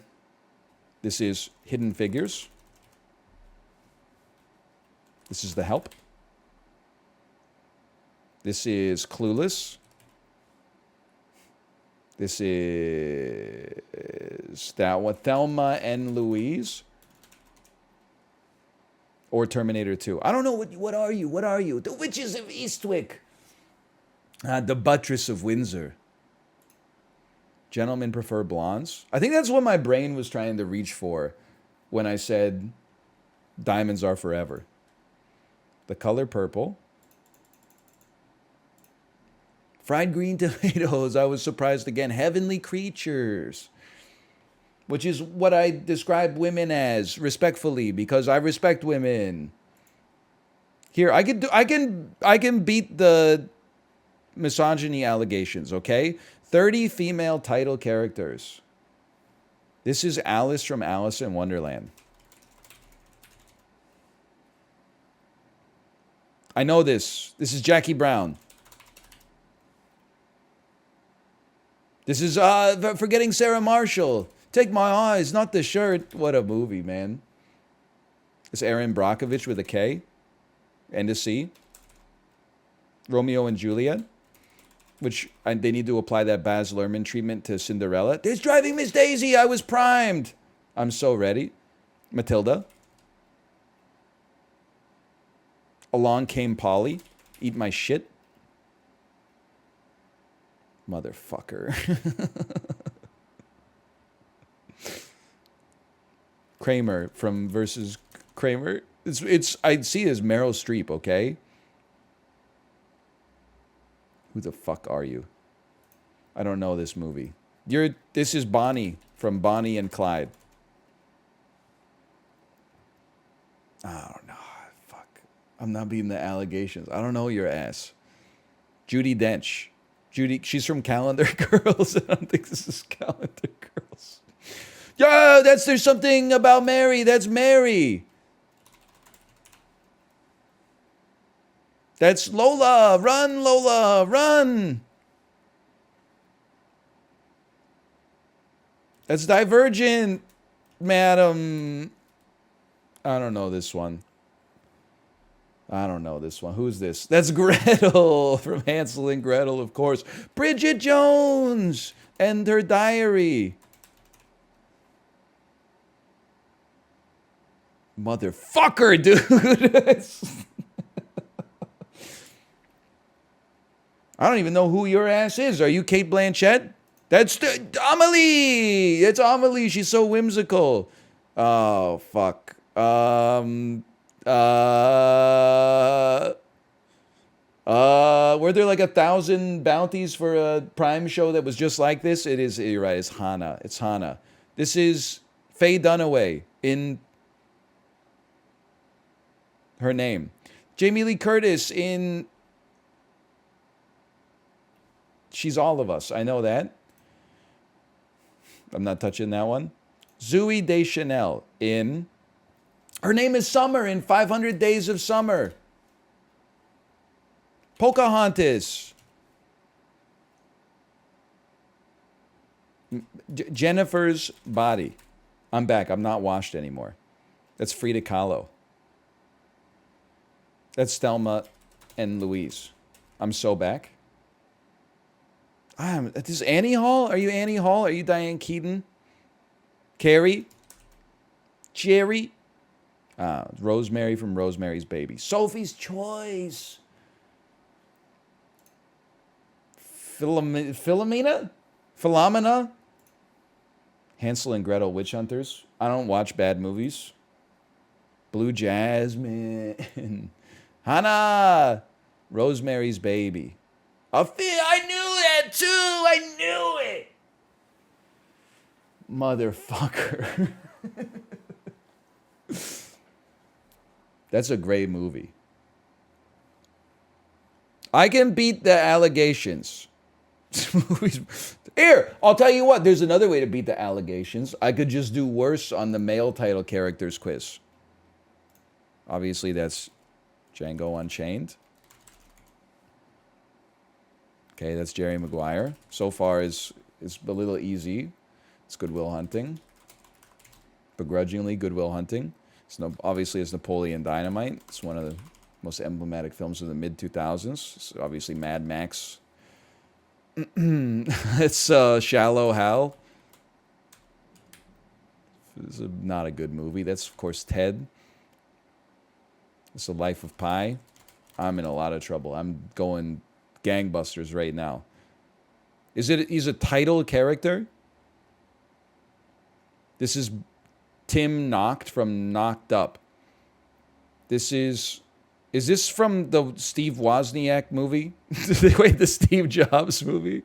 Speaker 1: This is Hidden Figures. This is The Help. This is Clueless. This is that one, Thelma and Louise. Or Terminator 2. I don't know, what are you? What are you? The Witches of Eastwick. The Buttress of Windsor. Gentlemen Prefer Blondes. I think that's what my brain was trying to reach for when I said Diamonds Are Forever. The Color Purple. Fried green tomatoes. I was surprised again. Heavenly Creatures. Which is what I describe women as, respectfully, because I respect women. Here, I can beat the misogyny allegations, okay? 30 female title characters. This is Alice from Alice in Wonderland. I know this. This is Jackie Brown. This is Forgetting Sarah Marshall. Take My Eyes, Not the Shirt. What a movie, man. It's Aaron Brockovich with a K and a C. Romeo and Juliet, which they need to apply that Baz Luhrmann treatment to Cinderella. There's Driving Miss Daisy. I was primed. I'm so ready. Matilda. Along Came Polly. Eat My Shit. Motherfucker. Kramer from versus Kramer. It's I'd see it as Meryl Streep, okay? Who the fuck are you? I don't know this movie. This is Bonnie from Bonnie and Clyde. I don't know. Fuck. I'm not beating the allegations. I don't know your ass. Judi Dench. She's from Calendar Girls. I don't think this is Calendar Girls. Yo, there's something about Mary. That's Mary. That's Lola. Run, Lola, run. That's Divergent, madam. I don't know this one. Who's this? That's Gretel from Hansel and Gretel, of course. Bridget Jones and her diary. Motherfucker, dude. I don't even know who your ass is. Are you Kate Blanchett? That's Amelie. It's Amelie. She's so whimsical. Oh, fuck. Were there like 1,000 bounties for a Prime show that was just like this? It is. You're right. It's Hannah. It's Hannah. This is Faye Dunaway in Her Name. Jamie Lee Curtis in She's All of Us. I know that. I'm not touching that one. Zooey Deschanel in Her Name is Summer in 500 Days of Summer. Pocahontas. Jennifer's Body. I'm back. I'm not washed anymore. That's Frida Kahlo. That's Thelma and Louise. I'm so back. This is Annie Hall? Are you Annie Hall? Are you Diane Keaton? Carrie? Jerry? Rosemary from Rosemary's Baby. Sophie's Choice. Philomena? Hansel and Gretel Witch Hunters. I don't watch bad movies. Blue Jasmine. Hannah. Rosemary's Baby. I knew that too. I knew it. Motherfucker. That's a great movie. I can beat the allegations. Here, I'll tell you what. There's another way to beat the allegations. I could just do worse on the male title characters quiz. Obviously, that's Django Unchained. Okay, that's Jerry Maguire. So far, it's a little easy. It's Good Will Hunting. Begrudgingly, Good Will Hunting. Obviously, it's Napoleon Dynamite. It's one of the most emblematic films of the mid-2000s. It's obviously Mad Max. It's Shallow Hal. It's not a good movie. That's, of course, Ted. It's The Life of Pi. I'm in a lot of trouble. I'm going gangbusters right now. He's a title character? This is Tim Knocked from Knocked Up. Is this from the Steve Wozniak movie? Wait, the Steve Jobs movie?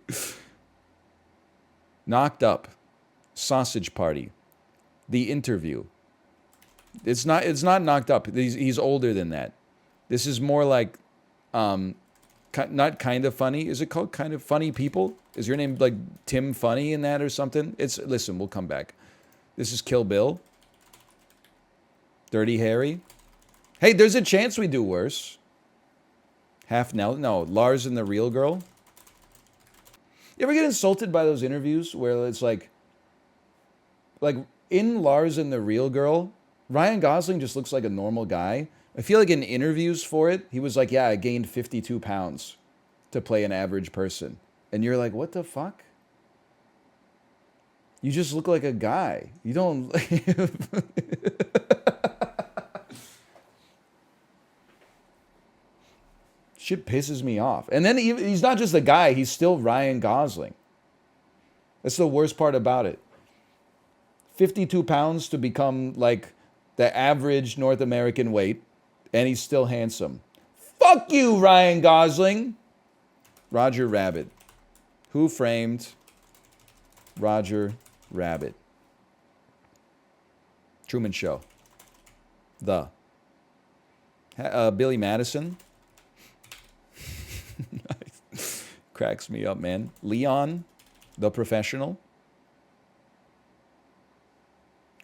Speaker 1: Knocked Up. Sausage Party. The Interview. It's not Knocked Up. He's older than that. This is more like not Kind of Funny. Is it called Kind of Funny People? Is your name like Tim Funny in that or something? Listen, we'll come back. This is Kill Bill. Dirty Harry. Hey, there's a chance we do worse. Lars and the Real Girl. You ever get insulted by those interviews where it's like in Lars and the Real Girl, Ryan Gosling just looks like a normal guy. I feel like in interviews for it, he was like, yeah, I gained 52 pounds to play an average person. And you're like, what the fuck? You just look like a guy. You don't. Shit pisses me off. And then he's not just a guy, he's still Ryan Gosling. That's the worst part about it. 52 pounds to become like the average North American weight, and he's still handsome. Fuck you, Ryan Gosling. Roger Rabbit. Who framed Roger Rabbit? Truman Show. Billy Madison. Cracks me up, man. Leon, The Professional.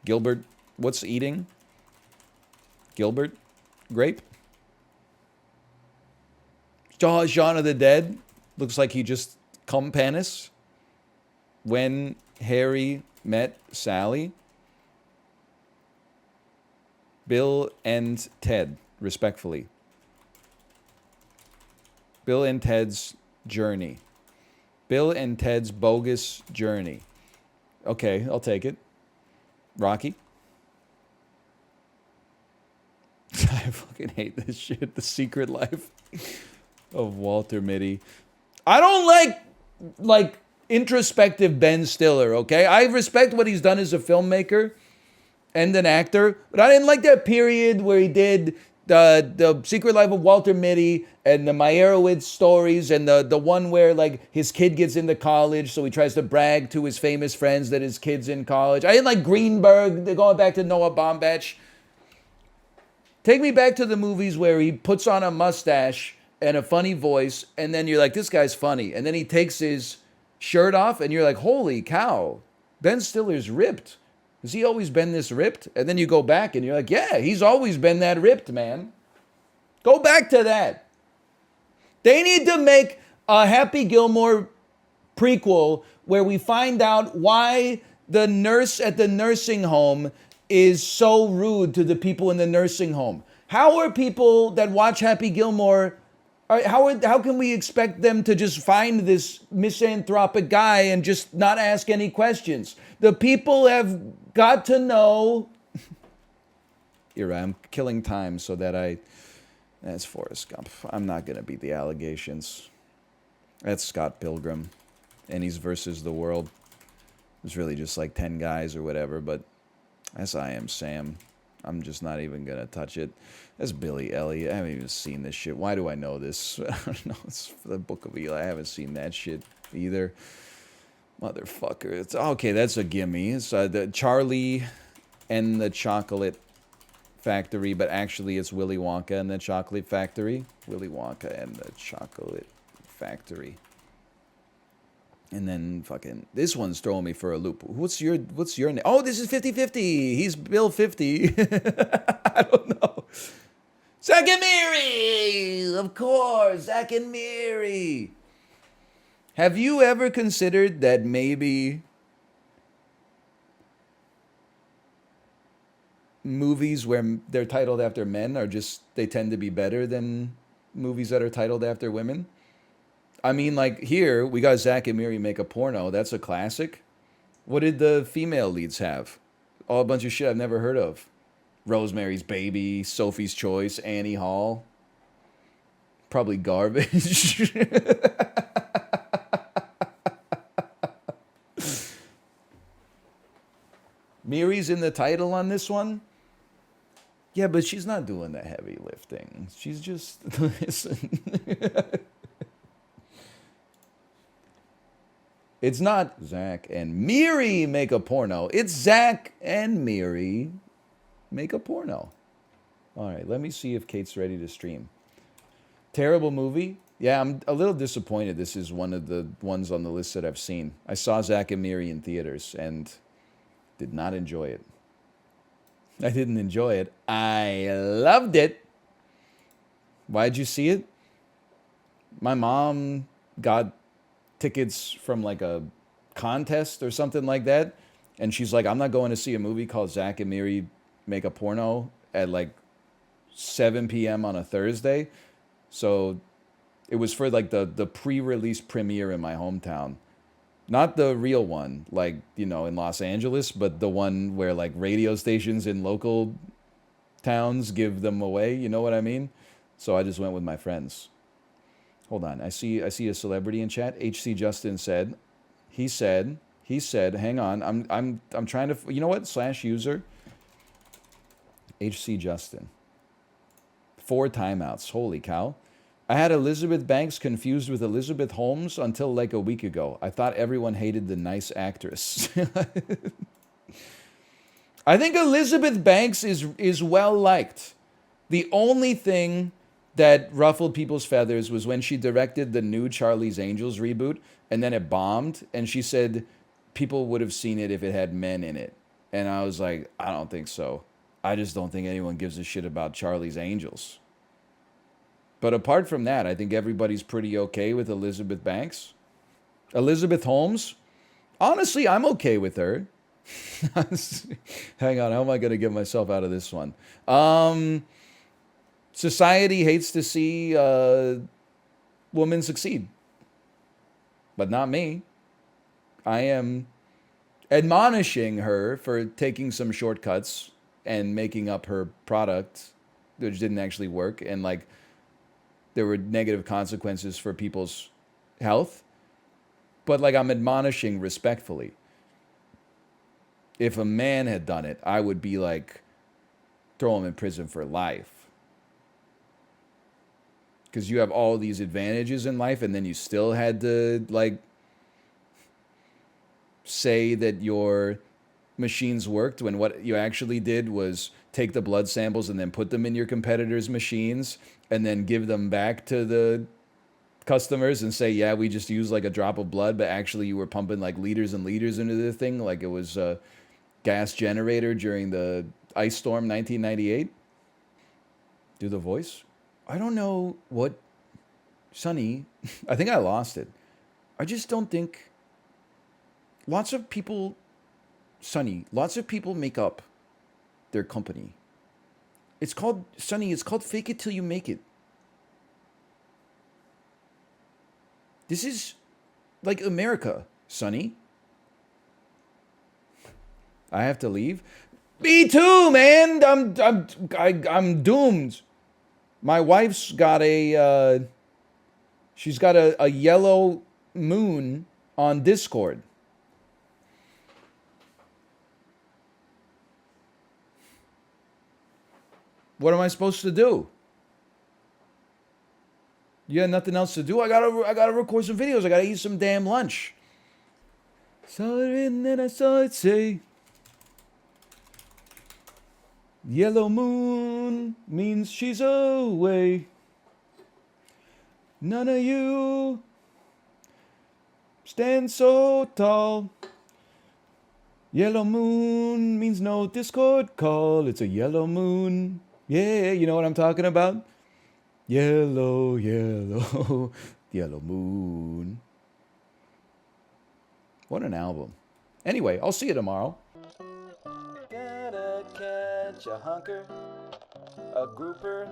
Speaker 1: Gilbert, what's eating? Gilbert, grape. Shaun of the Dead, looks like he just cum panis. When Harry Met Sally. Bill and Ted, respectfully. Bill and Ted's Journey. Bill and Ted's Bogus Journey. Okay, I'll take it. Rocky. I fucking hate this shit. The Secret Life of Walter Mitty. I don't like introspective Ben Stiller, okay? I respect what he's done as a filmmaker and an actor, but I didn't like that period where he did the Secret Life of Walter Mitty and the Meyerowitz stories and the one where like his kid gets into college, so he tries to brag to his famous friends that his kid's in college. I didn't like Greenberg. They're going back to Noah Baumbach. Take me back to the movies where he puts on a mustache and a funny voice, and then you're like, this guy's funny. And then he takes his shirt off, and you're like, holy cow, Ben Stiller's ripped. Has he always been this ripped? And then you go back, and you're like, yeah, he's always been that ripped, man. Go back to that. They need to make a Happy Gilmore prequel where we find out why the nurse at the nursing home is so rude to the people in the nursing home. How are people that watch Happy Gilmore, how can we expect them to just find this misanthropic guy and just not ask any questions? The people have got to know. You're right, I'm killing time so that that's Forrest Gump. I'm not going to beat the allegations. That's Scott Pilgrim, and he's versus the world. It's really just like 10 guys or whatever, but that's I Am Sam. I'm just not even going to touch it. That's Billy Elliot. I haven't even seen this shit. Why do I know this? I don't know. It's the Book of Eli. I haven't seen that shit either. Motherfucker. It's okay, that's a gimme. It's the Charlie and the Chocolate Factory, but actually it's Willy Wonka and the Chocolate Factory. Willy Wonka and the Chocolate Factory. And then fucking this one's throwing me for a loop. What's your name? Oh, this is 50-50. He's Bill 50. I don't know. Zack and Miri! Of course, Zack and Miri. Have you ever considered that maybe movies where they're titled after men they tend to be better than movies that are titled after women? I mean, like here, we got Zack and Miri Make a Porno. That's a classic. What did the female leads have? Oh, a bunch of shit I've never heard of. Rosemary's Baby, Sophie's Choice, Annie Hall. Probably garbage. Miri's in the title on this one? Yeah, but she's not doing the heavy lifting. She's just... Listen. It's not Zack and Miri Make a Porno. It's Zack and Miri Make a Porno. All right, let me see if Kate's ready to stream. Terrible movie. Yeah, I'm a little disappointed. This is one of the ones on the list that I've seen. I saw Zack and Miri in theaters and did not enjoy it. I didn't enjoy it. I loved it. Why'd you see it? My mom got tickets from like a contest or something like that, and she's like, I'm not going to see a movie called Zack and Miri Make a Porno at like 7 p.m. on a Thursday. So it was for like the pre-release premiere in my hometown. Not the real one, like, you know, in Los Angeles, but the one where, like, radio stations in local towns give them away. You know what I mean? So I just went with my friends. Hold on. I see a celebrity in chat. HC Justin said, he said, hang on. I'm trying to, you know what? /user. HC Justin. 4 timeouts. Holy cow. I had Elizabeth Banks confused with Elizabeth Holmes until like a week ago. I thought everyone hated the nice actress. I think Elizabeth Banks is well liked. The only thing that ruffled people's feathers was when she directed the new Charlie's Angels reboot, and then it bombed, and she said people would have seen it if it had men in it. And I was like, I don't think so. I just don't think anyone gives a shit about Charlie's Angels. But apart from that, I think everybody's pretty okay with Elizabeth Banks. Elizabeth Holmes? Honestly, I'm okay with her. Hang on, how am I going to get myself out of this one? Society hates to see women succeed. But not me. I am admonishing her for taking some shortcuts and making up her product, which didn't actually work. And like, there were negative consequences for people's health. But like, I'm admonishing respectfully. If a man had done it, I would be like, throw him in prison for life. Because you have all these advantages in life, and then you still had to like say that your machines worked when what you actually did was take the blood samples and then put them in your competitors' machines and then give them back to the customers and say, yeah, we just used like a drop of blood, but actually you were pumping like liters and liters into the thing like it was a gas generator during the ice storm 1998. Do the voice? I don't know what, Sonny, I think I lost it. I just don't think, lots of people, Sonny, lots of people make up their company. It's called, Sonny, it's called fake it till you make it. This is like America, Sonny. I have to leave. Me too, man. I'm doomed. My wife's got she's got a yellow moon on Discord. What am I supposed to do? You got nothing else to do? I gotta record some videos. I gotta eat some damn lunch. Saw it and then I saw it say, yellow moon means she's away. None of you stand so tall. Yellow moon means no Discord call. It's a yellow moon. Yeah, you know what I'm talking about? Yellow, yellow, yellow moon. What an album. Anyway, I'll see you tomorrow. Gotta catch a hunker, a grouper,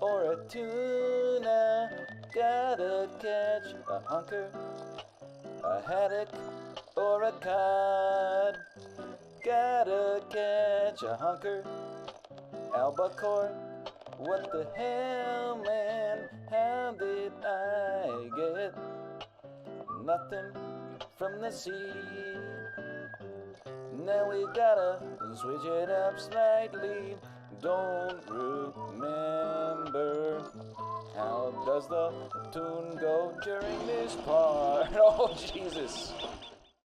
Speaker 1: or a tuna. Gotta catch a hunker, a haddock, or a cod. Gotta catch a hunker, albacore. What the hell, man? How did I get nothing from the sea? Now we gotta switch it up slightly. Don't remember. How does the tune go during this part? Oh, Jesus.